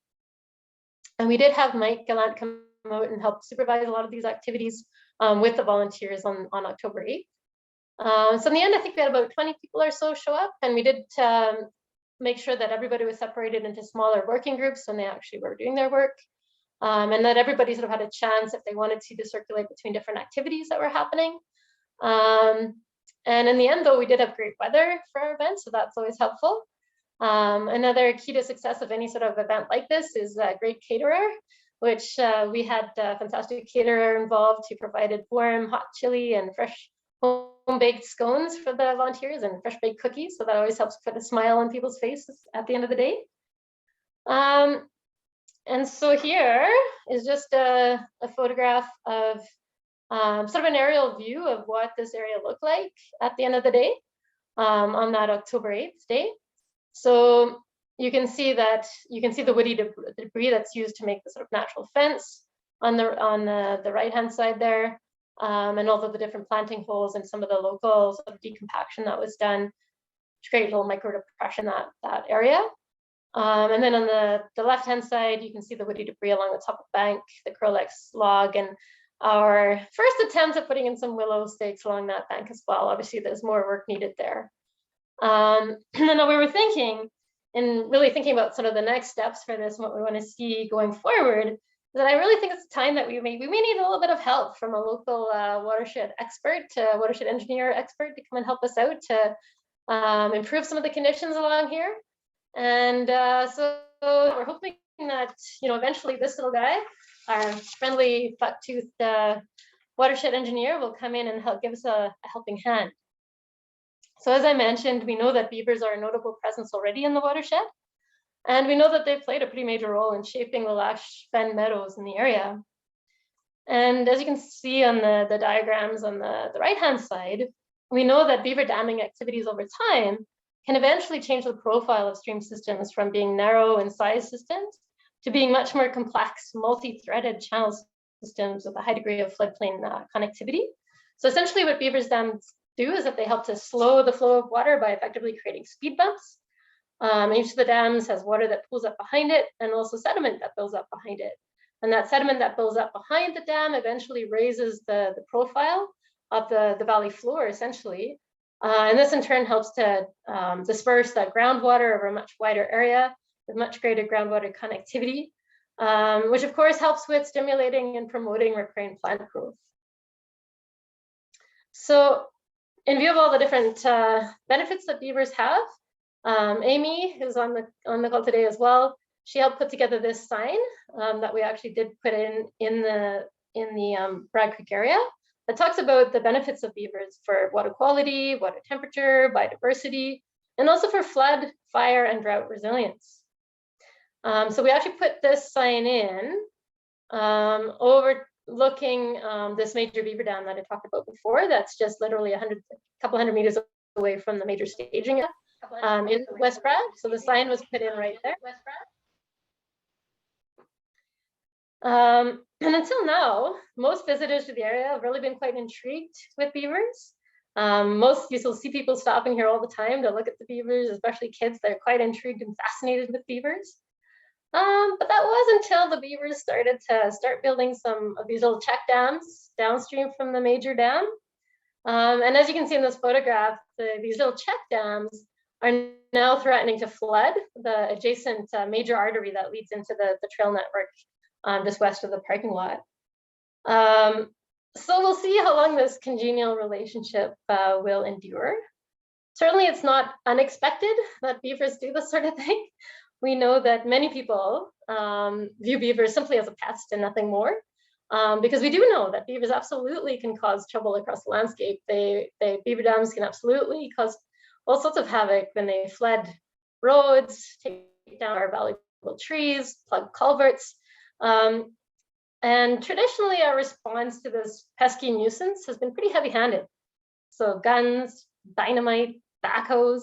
And we did have Mike Gallant come out and help supervise a lot of these activities with the volunteers on October 8th. So in the end, I think we had about 20 people or so show up, and we did make sure that everybody was separated into smaller working groups when they actually were doing their work. And that everybody sort of had a chance, if they wanted to circulate between different activities that were happening. And in the end, though, we did have great weather for our event, so that's always helpful. Another key to success of any sort of event like this is a great caterer, which we had a fantastic caterer involved who provided warm, hot chili and fresh home-baked scones for the volunteers and fresh baked cookies. So that always helps put a smile on people's faces at the end of the day. And so here is just a photograph of sort of an aerial view of what this area looked like at the end of the day on that October 8th day. So you can see the woody debris that's used to make the sort of natural fence on the right-hand side there, and all of the different planting holes and some of the local sort of decompaction that was done to create a little micro depression that area. And then on the left-hand side, you can see the woody debris along the top of the bank, the Curlex log, and our first attempt at putting in some willow stakes along that bank as well. Obviously, there's more work needed there. And then we were thinking, and really thinking about sort of the next steps for this and what we want to see going forward, that I really think it's a time that we may need a little bit of help from a local watershed expert, watershed engineer expert to come and help us out to improve some of the conditions along here. And so we're hoping that, eventually this little guy, our friendly buck-toothed watershed engineer, will come in and give us a helping hand. So as I mentioned, we know that beavers are a notable presence already in the watershed, and we know that they've played a pretty major role in shaping the lush fen meadows in the area. And as you can see on the diagrams on the right-hand side, we know that beaver damming activities over time can eventually change the profile of stream systems from being narrow in size systems to being much more complex, multi-threaded channel systems with a high degree of floodplain connectivity. So essentially what beavers dams do is that they help to slow the flow of water by effectively creating speed bumps. Each of the dams has water that pools up behind it and also sediment that builds up behind it. And that sediment that builds up behind the dam eventually raises the profile of the valley floor, essentially. And this in turn helps to disperse that groundwater over a much wider area with much greater groundwater connectivity, which of course helps with stimulating and promoting riparian plant growth. So in view of all the different benefits that beavers have, Amy, who's on the call today as well, she helped put together this sign that we actually did put in the Bragg Creek area that talks about the benefits of beavers for water quality, water temperature, biodiversity, and also for flood, fire, and drought resilience. So we actually put this sign in overlooking this major beaver dam that I talked about before. That's just literally a couple hundred meters away from the major staging in West Bragg. So the sign was put in right there. And until now, most visitors to the area have really been quite intrigued with beavers. You'll see people stopping here all the time to look at the beavers, especially kids. They're quite intrigued and fascinated with beavers. But that was until the beavers started building some of these little check dams downstream from the major dam. And as you can see in this photograph, these little check dams are now threatening to flood the adjacent major artery that leads into the trail network just west of the parking lot. So we'll see how long this congenial relationship will endure. Certainly it's not unexpected that beavers do this sort of thing. We know that many people view beavers simply as a pest and nothing more, because we do know that beavers absolutely can cause trouble across the landscape. Beaver dams can absolutely cause all sorts of havoc when they flood roads, take down our valuable trees, plug culverts. And traditionally, our response to this pesky nuisance has been pretty heavy-handed. So guns, dynamite, backhoes,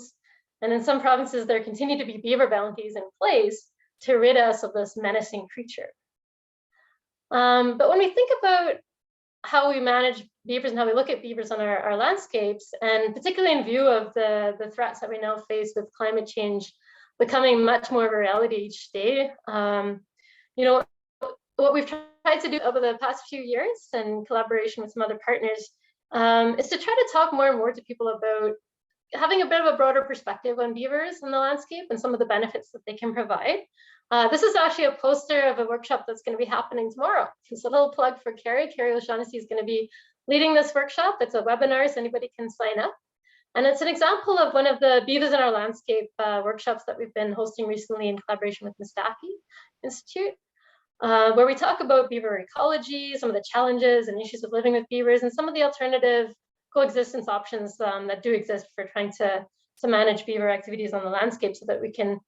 and in some provinces, there continue to be beaver bounties in place to rid us of this menacing creature. But when we think about how we manage beavers and how we look at beavers on our landscapes, and particularly in view of the threats that we now face with climate change becoming much more of a reality each day, you know, what we've tried to do over the past few years in collaboration with some other partners is to try to talk more and more to people about having a bit of a broader perspective on beavers in the landscape and some of the benefits that they can provide. This is actually a poster of a workshop that's going to be happening tomorrow. It's a little plug for Carrie. Carrie O'Shaughnessy is going to be leading this workshop. It's a webinar, so anybody can sign up. And it's an example of one of the Beavers in Our Landscape workshops that we've been hosting recently in collaboration with Mustaki Institute, where we talk about beaver ecology, some of the challenges and issues of living with beavers, and some of the alternative coexistence options that do exist for trying to manage beaver activities on the landscape so that we can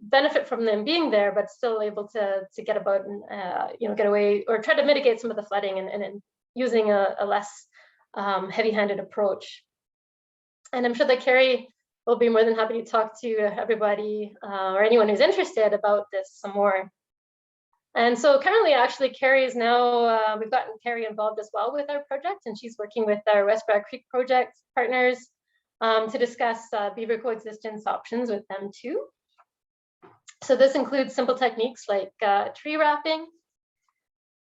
benefit from them being there, but still able to get about and get away or try to mitigate some of the flooding and using a less heavy-handed approach. And I'm sure that Carrie will be more than happy to talk to everybody or anyone who's interested about this some more. And so currently, actually, Carrie is now, we've gotten Carrie involved as well with our project, and she's working with our West Bragg Creek project partners to discuss beaver coexistence options with them too. So this includes simple techniques like tree wrapping,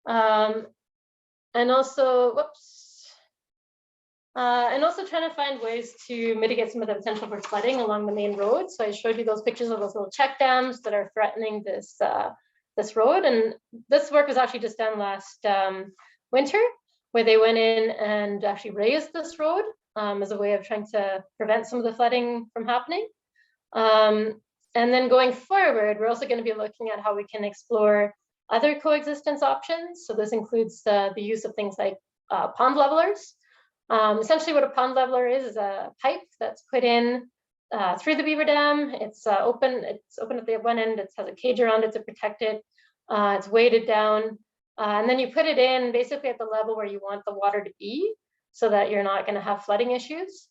and also, trying to find ways to mitigate some of the potential for flooding along the main road. So I showed you those pictures of those little check dams that are threatening this this road, and this work was actually just done last winter, where they went in and actually raised this road as a way of trying to prevent some of the flooding from happening. And then going forward, we're also going to be looking at how we can explore other coexistence options. So this includes the use of things like pond levelers. Essentially what a pond leveler is a pipe that's put in through the beaver dam. It's open at the one end. It has a cage around it to protect it. It's weighted down. And then you put it in basically at the level where you want the water to be so that you're not going to have flooding issues.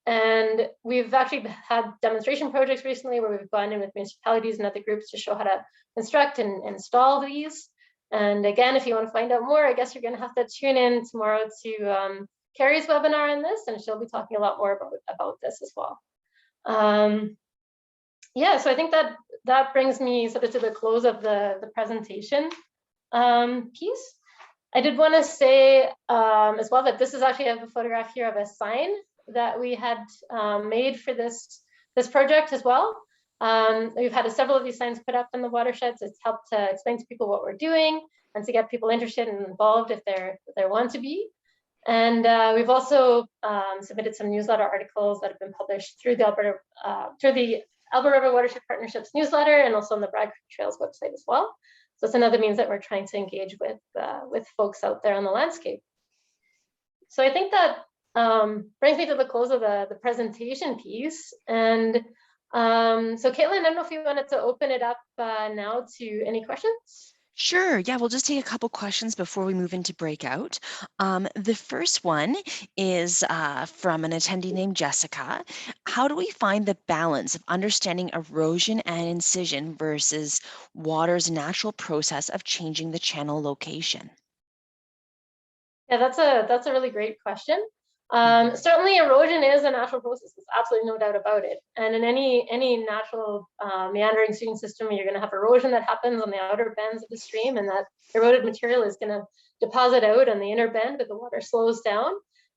And we've actually had demonstration projects recently where we've gone in with municipalities and other groups to show how to construct and install these. And again, if you want to find out more, I guess you're going to have to tune in tomorrow to Carrie's webinar on this, and she'll be talking a lot more about this as well. Yeah, so I think that brings me sort of to the close of the presentation piece. I did want to say as well that this is actually a photograph here of a sign that we had made for this project as well. We've had several of these signs put up in the watersheds. It's helped to explain to people what we're doing and to get people interested and involved if they want to be. And we've also submitted some newsletter articles that have been published through the Elbow River Watershed Partnership's newsletter and also on the Bragg Creek Trails website as well. So it's another means that we're trying to engage with folks out there on the landscape. So I think that brings me to the close of the presentation piece. And so Caitlin, I don't know if you wanted to open it up now to any questions. Sure. Yeah, we'll just take a couple questions before we move into breakout. The first one is from an attendee named Jessica. How do we find the balance of understanding erosion and incision versus water's natural process of changing the channel location? Yeah, that's a really great question. Certainly erosion is a natural process. There's absolutely no doubt about it. And in any natural meandering stream system, you're going to have erosion that happens on the outer bends of the stream, and that eroded material is going to deposit out on the inner bend, but the water slows down.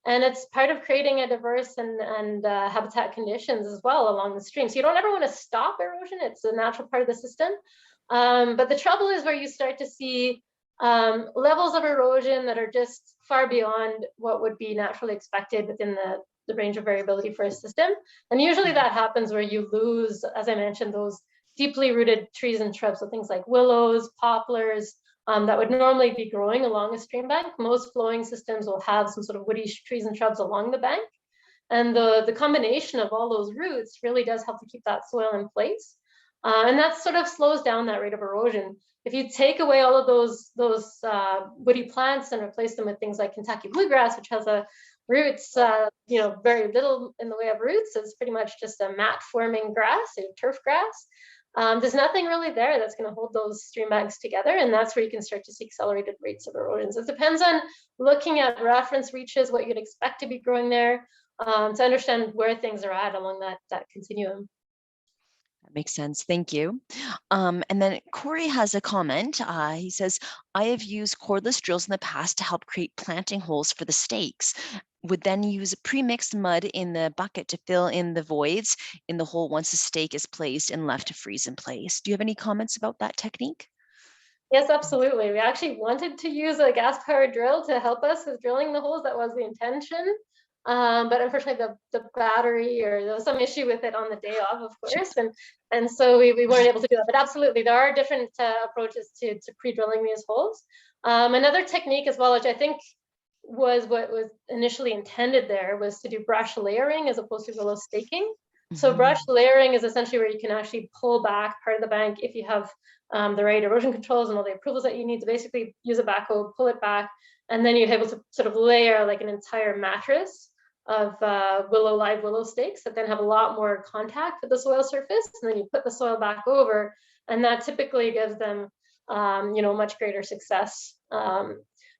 And it's part of creating a diverse and habitat conditions as well along the stream. So you don't ever want to stop erosion. It's a natural part of the system. But the trouble is where you start to see levels of erosion that are just far beyond what would be naturally expected within the range of variability for a system. And usually that happens where you lose, as I mentioned, those deeply rooted trees and shrubs, so things like willows, poplars, that would normally be growing along a stream bank. Most flowing systems will have some sort of woody trees and shrubs along the bank. And the combination of all those roots really does help to keep that soil in place. And that sort of slows down that rate of erosion. if you take away all of those woody plants and replace them with things like Kentucky bluegrass, which has a roots, very little in the way of roots, it's pretty much just a mat forming grass, a turf grass. There's nothing really there that's going to hold those stream banks together, and that's where you can start to see accelerated rates of erosions. It depends on looking at reference reaches, what you'd expect to be growing there, to understand where things are at along that continuum. That makes sense. Thank you. And then Corey has a comment. He says, I have used cordless drills in the past to help create planting holes for the stakes. Would then use pre-mixed mud in the bucket to fill in the voids in the hole once the stake is placed and left to freeze in place. Do you have any comments about that technique? Yes, absolutely. We actually wanted to use a gas-powered drill to help us with drilling the holes. That was the intention. But unfortunately, the battery, or there was some issue with it on the day of course, and so we weren't able to do that. But absolutely, there are different approaches to pre-drilling these holes. Another technique as well, which I think was what was initially intended there, was to do brush layering as opposed to willow staking. So brush layering is essentially where you can actually pull back part of the bank if you have the right erosion controls and all the approvals that you need to basically use a backhoe, pull it back, and then you're able to sort of layer like an entire mattress of live willow stakes that then have a lot more contact with the soil surface, and then you put the soil back over, and that typically gives them much greater success.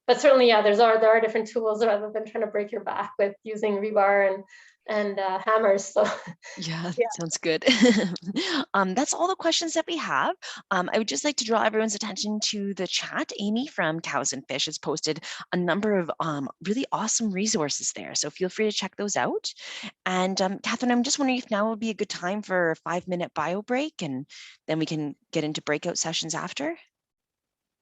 But certainly, yeah, there are different tools rather than trying to break your back with using rebar and hammers. So yeah, sounds good. That's all the questions that we have. I would just like to draw everyone's attention to the chat. Amy from Cows and Fish has posted a number of really awesome resources there. So feel free to check those out. And Catherine, I'm just wondering if now would be a good time for a 5-minute bio break, and then we can get into breakout sessions after.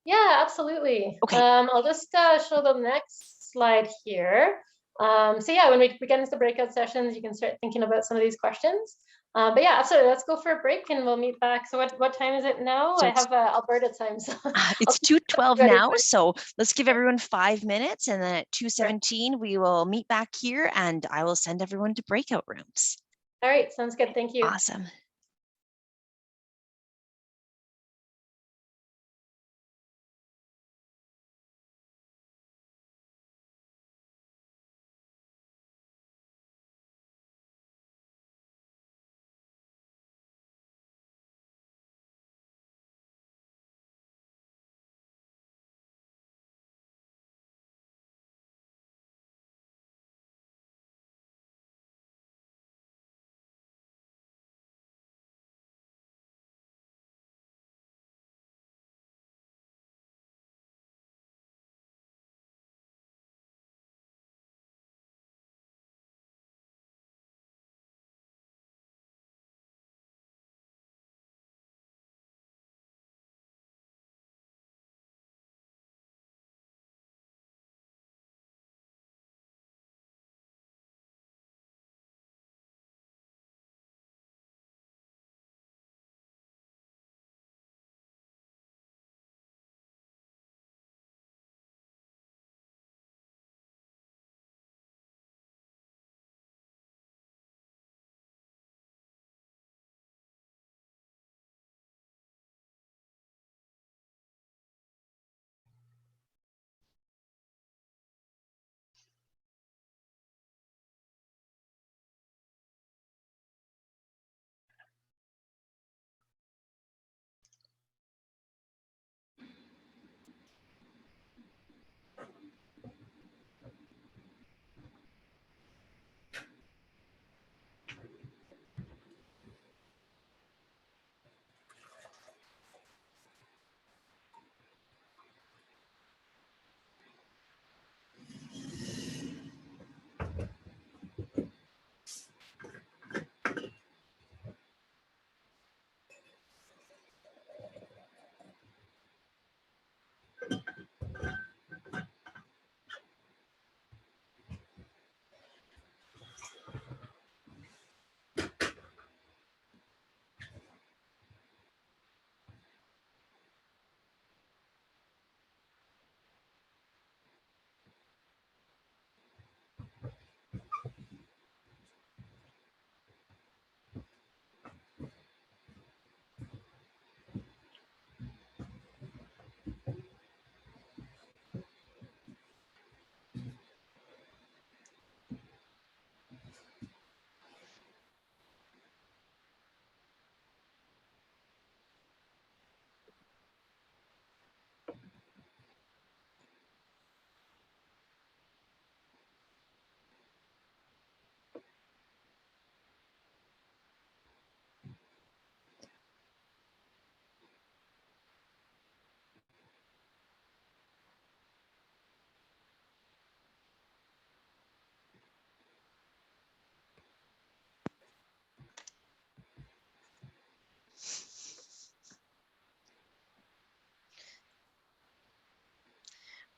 Yeah, absolutely. Okay. I'll just show the next slide here. So yeah, when we get into the breakout sessions, you can start thinking about some of these questions. But yeah, absolutely. Let's go for a break and we'll meet back. So what time is it now? So I have Alberta time. So it's 2:12 now. So let's give everyone 5 minutes, and then at 2:17 we will meet back here, and I will send everyone to breakout rooms. All right, sounds good. Thank you. Awesome.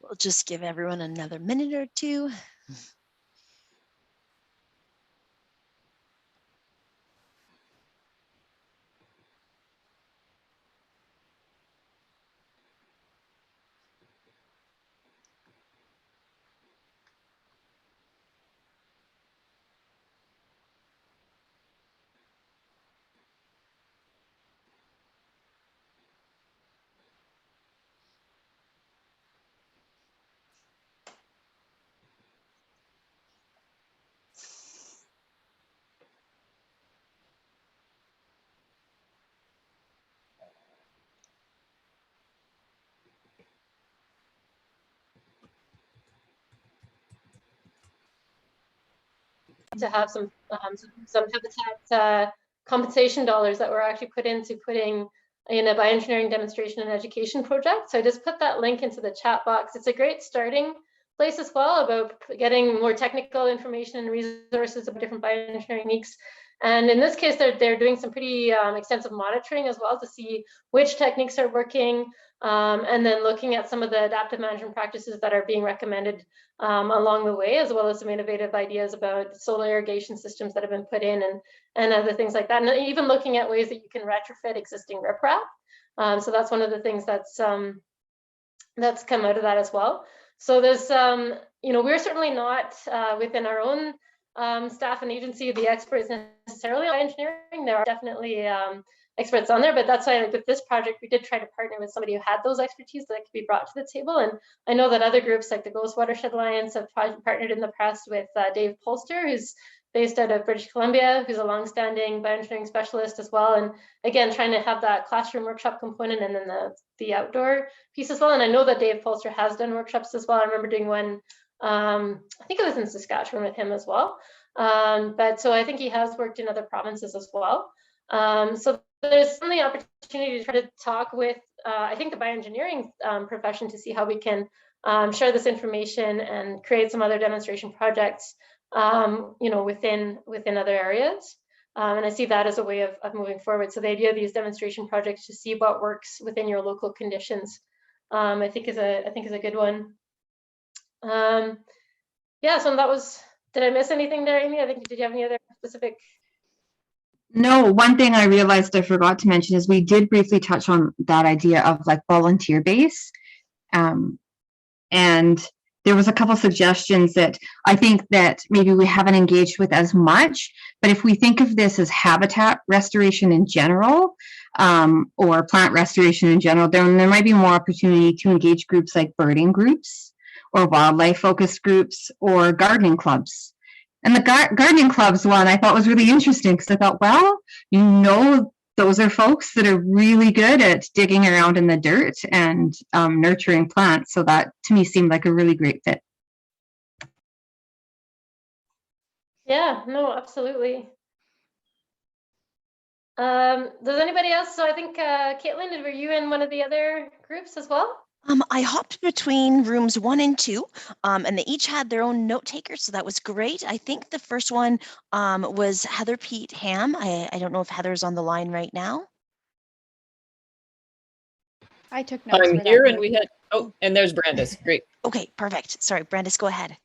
We'll just give everyone another minute or two. To have some habitat compensation dollars that were actually put into putting in a bioengineering demonstration and education project. So I just put that link into the chat box. It's a great starting place as well about getting more technical information and resources about different bioengineering techniques. And in this case, they're doing some pretty extensive monitoring as well to see which techniques are working, and then looking at some of the adaptive management practices that are being recommended along the way, as well as some innovative ideas about solar irrigation systems that have been put in and other things like that. And even looking at ways that you can retrofit existing riprap. So that's one of the things that's come out of that as well. So there's, we're certainly not within our own staff and agency, the experts necessarily on engineering. There are definitely experts on there, but that's why with this project, we did try to partner with somebody who had those expertise that could be brought to the table. And I know that other groups like the Ghost Watershed Alliance have partnered in the past with Dave Polster, who's based out of British Columbia, who's a longstanding bioengineering specialist as well. And again, trying to have that classroom workshop component and then the outdoor piece as well. And I know that Dave Polster has done workshops as well. I remember doing one, I think it was in Saskatchewan with him as well. But so I think he has worked in other provinces as well. So there's certainly opportunity to try to talk with, I think, the bioengineering profession to see how we can share this information and create some other demonstration projects, within other areas. And I see that as a way of moving forward. So the idea of these demonstration projects to see what works within your local conditions, I think is a good one. Yeah, so that was, did I miss anything there, Amy? I think, did you have any other specific? No, one thing I realized I forgot to mention is we did briefly touch on that idea of like volunteer base. And there was a couple suggestions that I think that maybe we haven't engaged with as much, but if we think of this as habitat restoration in general, or plant restoration in general, then there might be more opportunity to engage groups like birding groups or wildlife focused groups or gardening clubs. And the gardening clubs one I thought was really interesting because I thought, well, those are folks that are really good at digging around in the dirt and nurturing plants. So that to me seemed like a really great fit. Yeah, no, absolutely. Does anybody else? So I think, Caitlin, were you in one of the other groups as well? I hopped between rooms 1 and 2, and they each had their own note takers, so that was great. I think the first one was Heather Pete Ham. I don't know if Heather's on the line right now. I took notes. I'm here, and we had, and there's Brandis. Great. Okay, perfect. Sorry, Brandis, go ahead.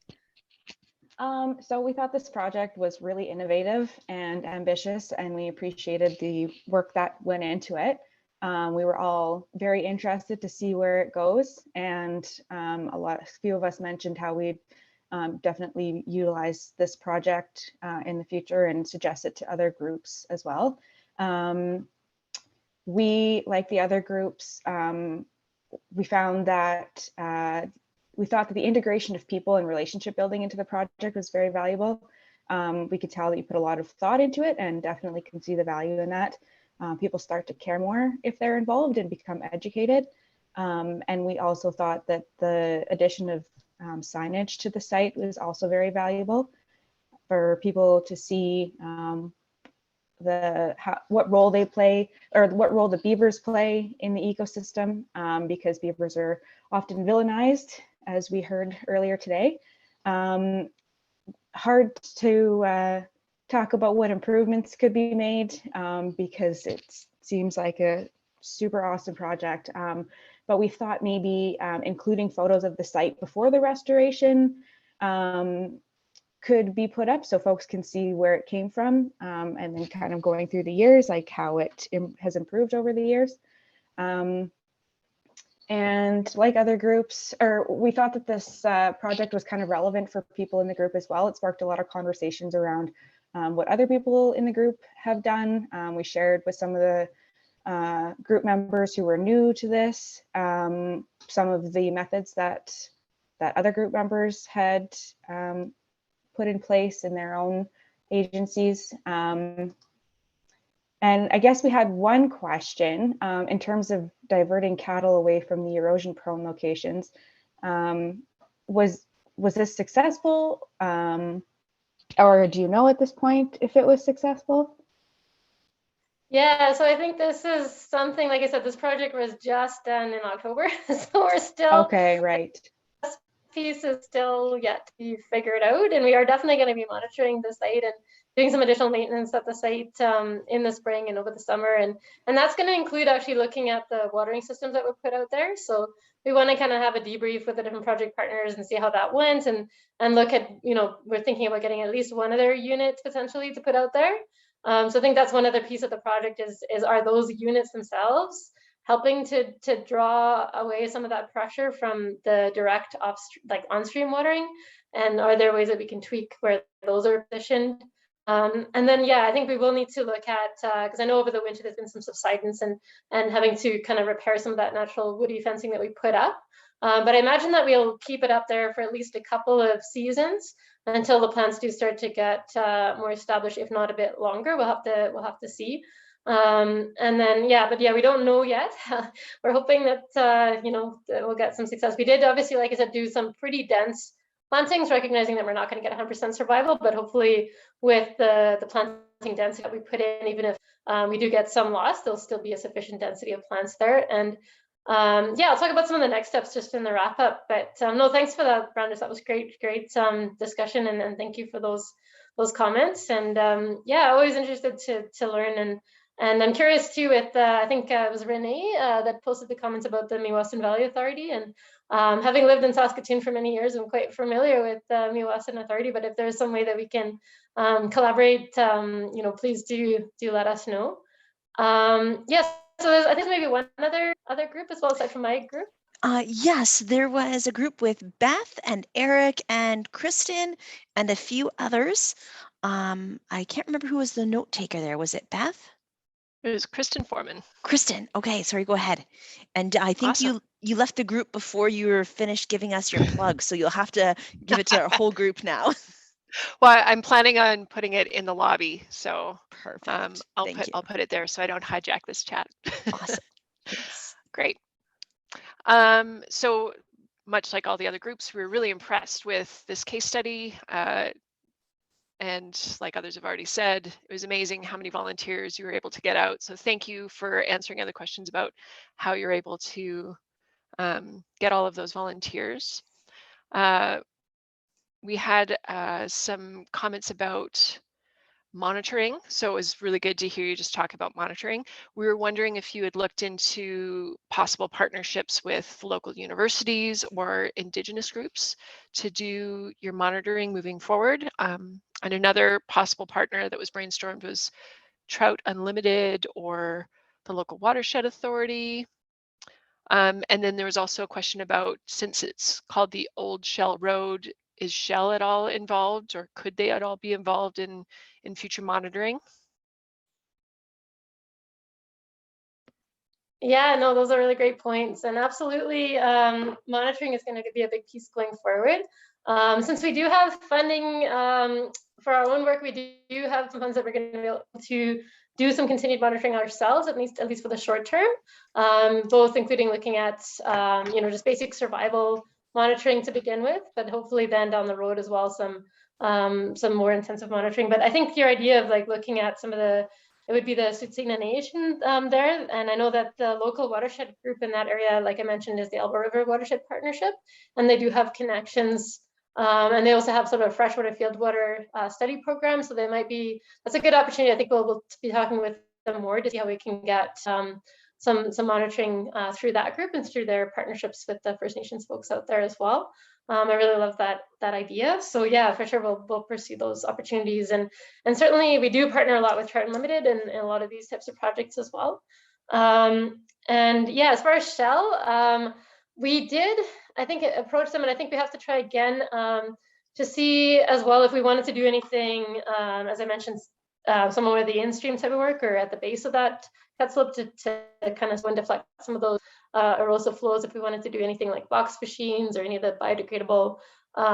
So we thought this project was really innovative and ambitious, and we appreciated the work that went into it. We were all very interested to see where it goes, and a few of us mentioned how we'd definitely utilize this project in the future and suggest it to other groups as well. We, like the other groups, we found that we thought that the integration of people and relationship building into the project was very valuable. We could tell that you put a lot of thought into it and definitely can see the value in that. People start to care more if they're involved and become educated. And we also thought that the addition of signage to the site was also very valuable for people to see what role they play, or what role the beavers play in the ecosystem, because beavers are often villainized, as we heard earlier today. Hard to talk about what improvements could be made, because it seems like a super awesome project. but we thought maybe including photos of the site before the restoration could be put up so folks can see where it came from, and then kind of going through the years, like how it has improved over the years. And like other groups, or we thought that this project was kind of relevant for people in the group as well. It sparked a lot of conversations around what other people in the group have done. We shared with some of the group members who were new to this, some of the methods that other group members had put in place in their own agencies. And I guess we had one question in terms of diverting cattle away from the erosion prone locations. Was this successful? Or do you know at this point if it was successful? Yeah, so I think this is something, like I said, this project was just done in October. So we're still, okay, right. This piece is still yet to be figured out. And we are definitely going to be monitoring the site and doing some additional maintenance at the site in the spring and over the summer. And that's going to include actually looking at the watering systems that were put out there. So we want to kind of have a debrief with the different project partners and see how that went, and look at, you know, we're thinking about getting at least one other unit potentially to put out there. So I think that's one other piece of the project is are those units themselves helping to draw away some of that pressure from the direct on-stream watering, and are there ways that we can tweak where those are positioned? And then, yeah, I think we will need to look at, because I know over the winter there's been some subsidence and having to kind of repair some of that natural woody fencing that we put up. But I imagine that we'll keep it up there for at least a couple of seasons until the plants do start to get more established, if not a bit longer. We'll have to see. And then, yeah, but yeah, we don't know yet. We're hoping that, you know, that we'll get some success. We did obviously, like I said, do some pretty dense plantings, recognizing that we're not going to get 100% survival, but hopefully with the planting density that we put in, even if we do get some loss, there'll still be a sufficient density of plants there. And yeah, I'll talk about some of the next steps just in the wrap up. But no, thanks for that, Brandis. That was great discussion, and thank you for those comments. And yeah, always interested to learn, and I'm curious too with I think it was Renee that posted the comments about the Meewasin Valley Authority, and having lived in Saskatoon for many years, I'm quite familiar with the Meewasin Authority. But if there's some way that we can collaborate, you know, please do let us know. Yes. So I think maybe one other group as well, aside from my group. Yes, there was a group with Beth and Eric and Kristen and a few others. I can't remember who was the note taker there. Was it Beth? It was Kristen Foreman. Kristen. Okay, sorry, go ahead. And I think Awesome. you left the group before you were finished giving us your plug, so you'll have to give it to our whole group now. Well, I'm planning on putting it in the lobby, so Perfect. I'll put it there so I don't hijack this chat. Awesome. Yes. Great. So much like all the other groups, we were really impressed with this case study. And like others have already said, it was amazing how many volunteers you were able to get out. So thank you for answering other questions about how you're able to get all of those volunteers. We had some comments about monitoring. So it was really good to hear you just talk about monitoring. We were wondering if you had looked into possible partnerships with local universities or Indigenous groups to do your monitoring moving forward. And another possible partner that was brainstormed was Trout Unlimited or the local watershed authority. And then there was also a question about, since it's called the Old Shell Road, is Shell at all involved, or could they at all be involved in future monitoring? Yeah, no, those are really great points, and absolutely, monitoring is going to be a big piece going forward. Since we do have funding for our own work, we do have some funds that we're going to be able to do some continued monitoring ourselves, at least for the short term, both including looking at you know, just basic survival monitoring to begin with, but hopefully then down the road as well some more intensive monitoring. But I think your idea of like looking at some of the, it would be the Tsuut'ina Nation there, and I know that the local watershed group in that area, like I mentioned, is the Elbow River Watershed Partnership, and they do have connections, and they also have sort of a freshwater fieldwater study program. So they might be, that's a good opportunity. I think we'll be talking with them more to see how we can get some monitoring through that group and through their partnerships with the First Nations folks out there as well. I really love that idea. So yeah, for sure we'll pursue those opportunities, and certainly we do partner a lot with Trout Unlimited and a lot of these types of projects as well. And yeah, as far as Shell, we did, I think, approach them, and I think we have to try again to see as well if we wanted to do anything, as I mentioned, somewhere with the in-stream type of work or at the base of that cut slope to kind of deflect some of those erosive flows, if we wanted to do anything like box machines or any of the biodegradable, what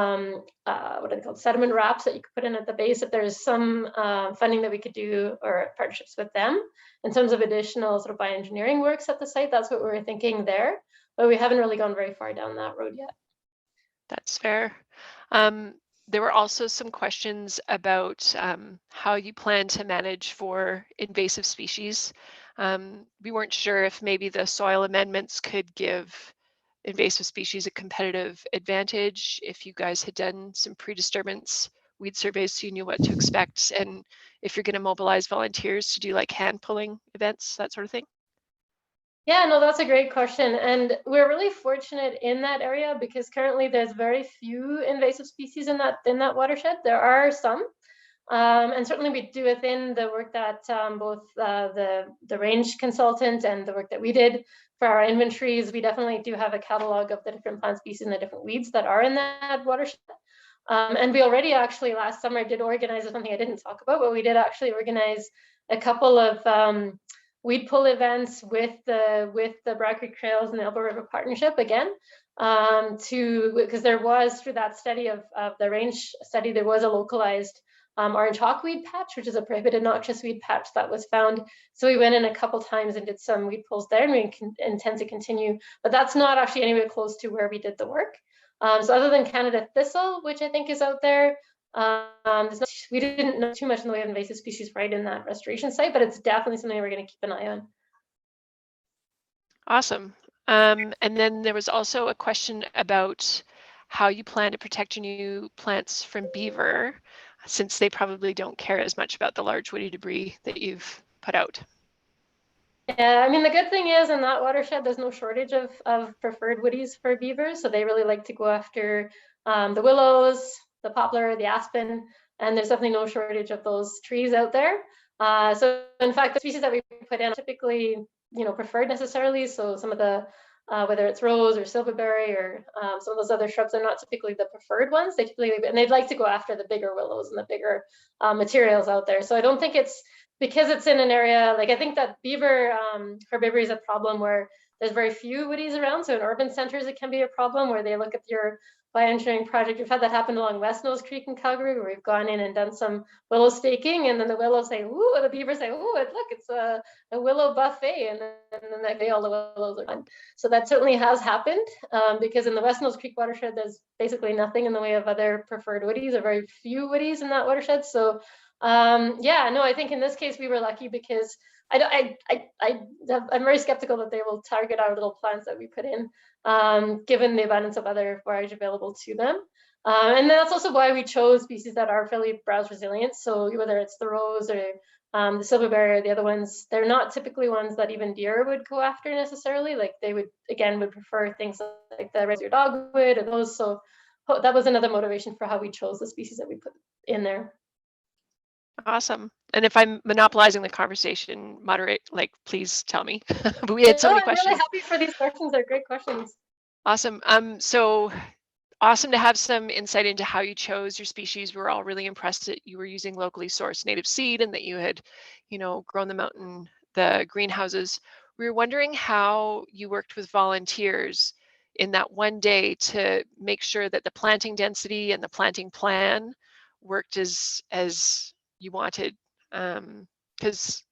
are they called, sediment wraps that you could put in at the base. If there's some funding that we could do or partnerships with them in terms of additional sort of bioengineering works at the site, that's what we were thinking there. But we haven't really gone very far down that road yet. That's fair. There were also some questions about how you plan to manage for invasive species. We weren't sure if maybe the soil amendments could give invasive species a competitive advantage, if you guys had done some pre-disturbance weed surveys so you knew what to expect, and if you're going to mobilize volunteers to do like hand pulling events, that sort of thing. Yeah, no, that's a great question. And we're really fortunate in that area because currently there's very few invasive species in that watershed. There are some. And certainly we do within the work that both the range consultant and the work that we did for our inventories, we definitely do have a catalog of the different plant species and the different weeds that are in that watershed. And we already actually last summer did organize something I didn't talk about, but we did actually organize a couple of weed pull events with the Bragg Creek Trails and the Elbow River Partnership again, because there was, through that study of the range study, there was a localized orange hawkweed patch, which is a prohibited noxious weed patch that was found. So we went in a couple times and did some weed pulls there, and we intend to continue, but that's not actually anywhere close to where we did the work. So other than Canada thistle, which I think is out there, we didn't know too much in the way of invasive species right in that restoration site, but it's definitely something we're going to keep an eye on. Awesome. And then there was also a question about how you plan to protect your new plants from beaver, since they probably don't care as much about the large woody debris that you've put out. Yeah, I mean, the good thing is in that watershed, there's no shortage of preferred woodies for beavers. So they really like to go after the willows, the poplar, the aspen, and there's definitely no shortage of those trees out there. So in fact, the species that we put in are typically, preferred necessarily. So some of the, whether it's rose or silverberry or some of those other shrubs, are not typically the preferred ones. They typically, and they'd like to go after the bigger willows and the bigger materials out there. So I don't think it's, because it's in an area, like I think that beaver herbivory is a problem where there's very few woodies around. So in urban centers, it can be a problem where they look at your bioengineering project. We've had that happen along West Nose Creek in Calgary, where we've gone in and done some willow staking, and then the willows say, ooh, the beavers say, ooh, look, it's a willow buffet, and then that day all the willows are gone. So that certainly has happened because in the West Nose Creek watershed, there's basically nothing in the way of other preferred woodies, or very few woodies in that watershed. So yeah, no, I think in this case we were lucky because I'm very skeptical that they will target our little plants that we put in, given the abundance of other forage available to them. And that's also why we chose species that are fairly browse resilient. So whether it's the rose or the silverberry or the other ones, they're not typically ones that even deer would go after necessarily. Like they would prefer things like the red-eared dogwood or those. So that was another motivation for how we chose the species that we put in there. Awesome. And if I'm monopolizing the conversation, moderate, please tell me. But we had so many questions. I'm really happy for these questions. They're great questions. Awesome. So awesome to have some insight into how you chose your species. We're all really impressed that you were using locally sourced native seed and that you had, grown them out in the greenhouses. We were wondering how you worked with volunteers in that one day to make sure that the planting density and the planting plan worked as you wanted, because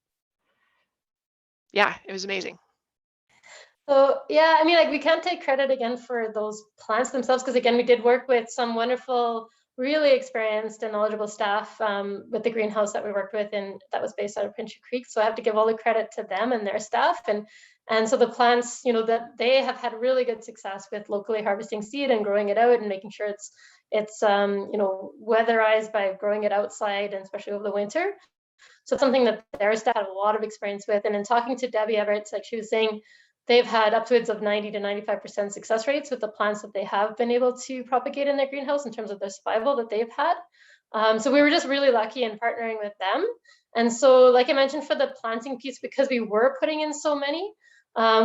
yeah, it was amazing. So yeah, I mean, we can't take credit again for those plants themselves, because again, we did work with some wonderful, really experienced and knowledgeable staff with the greenhouse that we worked with, and that was based out of Pincher Creek. So I have to give all the credit to them and their staff. And so the plants, that they have had really good success with locally harvesting seed and growing it out and making sure it's weatherized by growing it outside, and especially over the winter. So it's something that their staff had a lot of experience with. And in talking to Debbie Everett, like she was saying, they've had upwards of 90 to 95% success rates with the plants that they have been able to propagate in their greenhouse in terms of their survival that they've had. So we were just really lucky in partnering with them. And so, like I mentioned, for the planting piece, because we were putting in so many,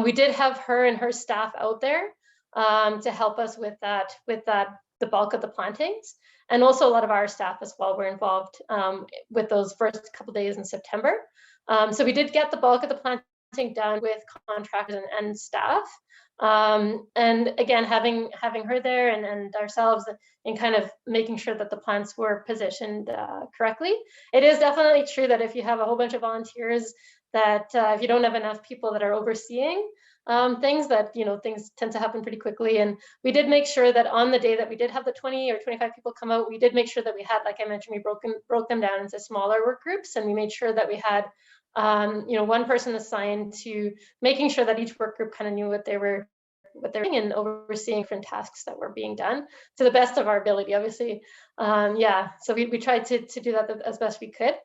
we did have her and her staff out there to help us with the bulk of the plantings. And also a lot of our staff as well were involved with those first couple days in September. So we did get the bulk of the planting done with contractors and staff. And again, having her there and ourselves in kind of making sure that the plants were positioned correctly. It is definitely true that if you have a whole bunch of volunteers, that if you don't have enough people that are overseeing things, that things tend to happen pretty quickly. And we did make sure that on the day that we did have the 20 or 25 people come out, we did make sure that we had, like I mentioned, we broke them down into smaller work groups, and we made sure that we had one person assigned to making sure that each work group kind of knew what they were doing and overseeing different tasks that were being done to the best of our ability, obviously. So we tried to do that as best we could.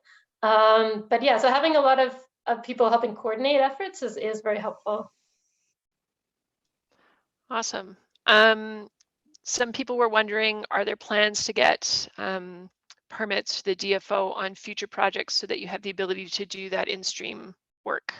But yeah, so having a lot of people helping coordinate efforts is very helpful. Awesome. Some people were wondering, are there plans to get permits to the DFO on future projects so that you have the ability to do that in-stream work?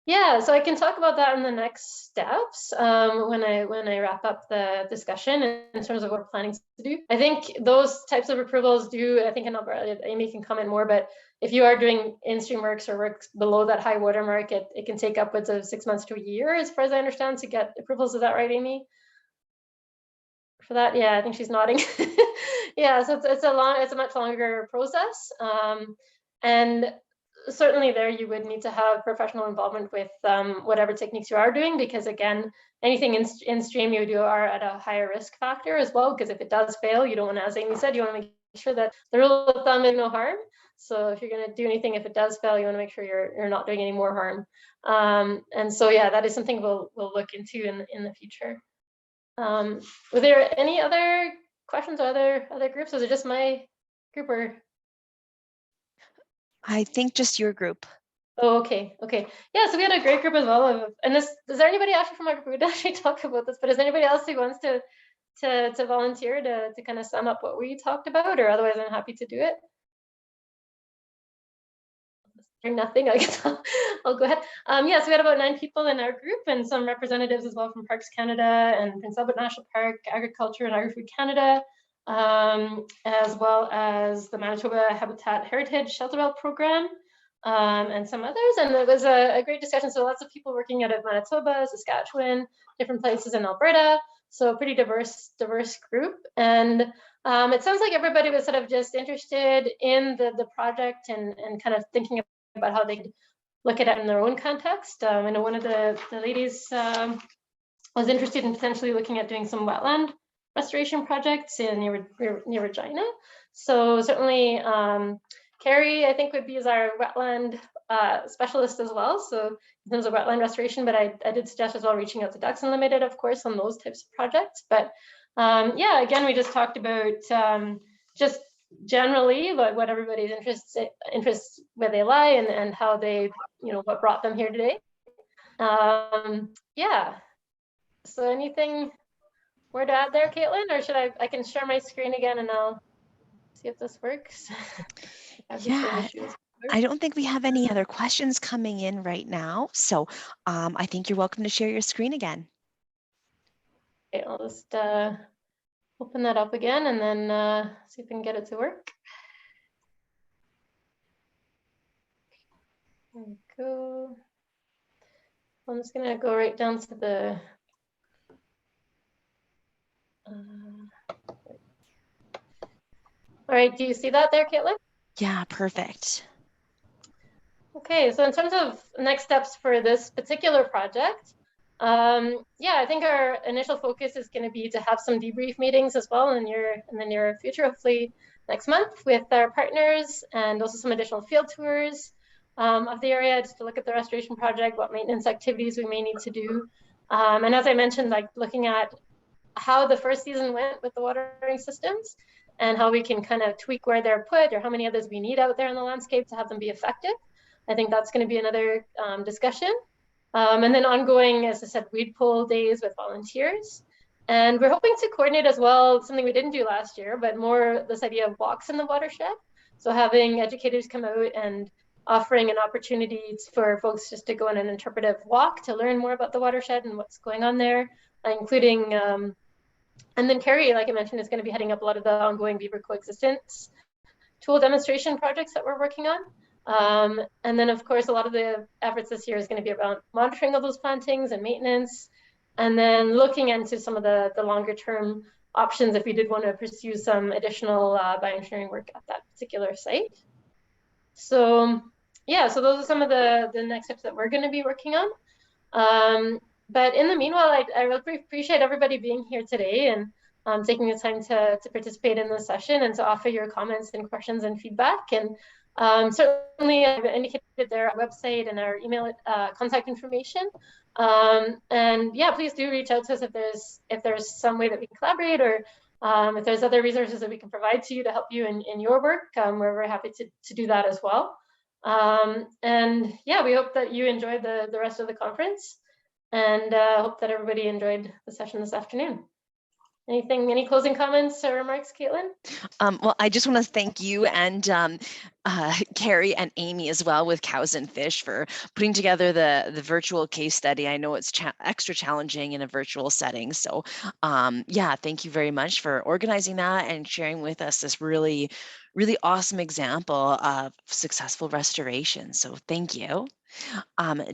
Yeah, so I can talk about that in the next steps when I wrap up the discussion in terms of what we're planning to do. I think those types of approvals I think in Alberta, Amy can comment more, but if you are doing in-stream works or works below that high water mark, it can take upwards of 6 months to a year, as far as I understand, to get approvals. Is that right, Amy? For that, yeah, I think she's nodding. Yeah, so it's a much longer process, and certainly there you would need to have professional involvement with whatever techniques you are doing, because again, anything in stream you do are at a higher risk factor as well, because if it does fail, you don't want to, as Amy said, you want to make sure that the rule of thumb is no harm. So if you're going to do anything, if it does fail, you want to make sure you're not doing any more harm. And so yeah, that is something we'll look into in the future. Were there any other questions or other groups? Was it just my group or? I think just your group. Oh, okay. Yeah, so we had a great group as well. And is there anybody actually from our group who would actually talk about this? But is there anybody else who wants to volunteer to kind of sum up what we talked about? Or otherwise, I'm happy to do it. Nothing, I guess I'll go ahead. Yeah, so we had about 9 people in our group and some representatives as well from Parks Canada and Prince Albert National Park, Agriculture and Agri-Food Canada, as well as the Manitoba Habitat Heritage Shelter Belt Program, and some others. And it was a great discussion. So lots of people working out of Manitoba, Saskatchewan, different places in Alberta. So a pretty diverse group. And it sounds like everybody was sort of just interested in the project and kind of thinking about how they could look at it in their own context. I know one of the ladies was interested in potentially looking at doing some wetland restoration projects near Regina. So certainly Carrie, I think, would be as our wetland specialist as well. So in terms of wetland restoration, but I did suggest as well reaching out to Ducks Unlimited, of course, on those types of projects. But yeah, again, we just talked about just generally what everybody's interests where they lie and how they, what brought them here today. Yeah. So anything more to add there, Caitlin, or should I can share my screen again and I'll see if this works. Yeah, I don't think we have any other questions coming in right now. So I think you're welcome to share your screen again. Okay, I'll just open that up again and then see if we can get it to work. There we go. I'm just gonna go right down to the all right, do you see that there, Caitlin? Yeah, perfect. Okay, so in terms of next steps for this particular project, yeah, I think our initial focus is going to be to have some debrief meetings as well in the near future, hopefully next month, with our partners, and also some additional field tours of the area just to look at the restoration project, what maintenance activities we may need to do. And as I mentioned, like looking at how the first season went with the watering systems, and how we can kind of tweak where they're put or how many others we need out there in the landscape to have them be effective. I think that's going to be another discussion. And then ongoing, as I said, weed pull days with volunteers. And we're hoping to coordinate as well, something we didn't do last year, but more this idea of walks in the watershed. So having educators come out and offering an opportunity for folks just to go on an interpretive walk to learn more about the watershed and what's going on there, including, and then Carrie, like I mentioned, is going to be heading up a lot of the ongoing beaver coexistence tool demonstration projects that we're working on. And then, of course, a lot of the efforts this year is going to be around monitoring of those plantings and maintenance, and then looking into some of the longer term options if we did want to pursue some additional bioengineering work at that particular site. So yeah, so those are some of the next steps that we're going to be working on. But in the meanwhile, I really appreciate everybody being here today and taking the time to participate in this session and to offer your comments and questions and feedback. And certainly I've indicated their website and our email contact information. And yeah, please do reach out to us if there's some way that we can collaborate, or if there's other resources that we can provide to you to help you in your work. We're very happy to do that as well. And yeah, we hope that you enjoyed the rest of the conference, and hope that everybody enjoyed the session this afternoon. Any closing comments or remarks, Caitlin? Well, I just want to thank you and Carrie and Amy as well with Cows and Fish for putting together the virtual case study. I know it's extra challenging in a virtual setting. So yeah, thank you very much for organizing that and sharing with us this really, really awesome example of successful restoration. So thank you.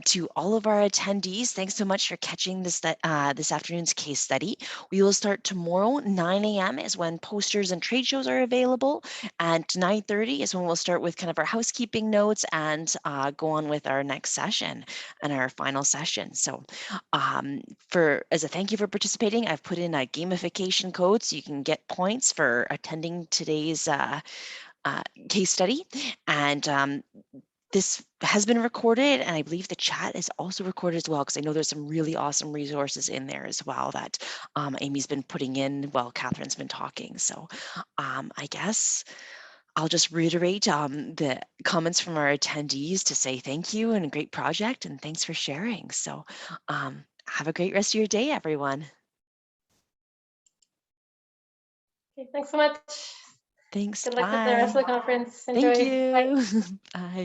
To all of our attendees, thanks so much for catching this afternoon's case study. We will start tomorrow. 9 a.m. is when posters and trade shows are available, and 9:30 is when we'll start with kind of our housekeeping notes and go on with our next session and our final session. So as a thank you for participating, I've put in a gamification code so you can get points for attending today's case study. And this has been recorded, and I believe the chat is also recorded as well, because I know there's some really awesome resources in there as well that Amy's been putting in while Catherine's been talking. So I guess I'll just reiterate the comments from our attendees to say thank you and a great project, and thanks for sharing. So have a great rest of your day, everyone. Okay, thanks so much. Thanks. Good luck Bye. with the rest of the conference. Enjoy. Thank you. Bye. Bye.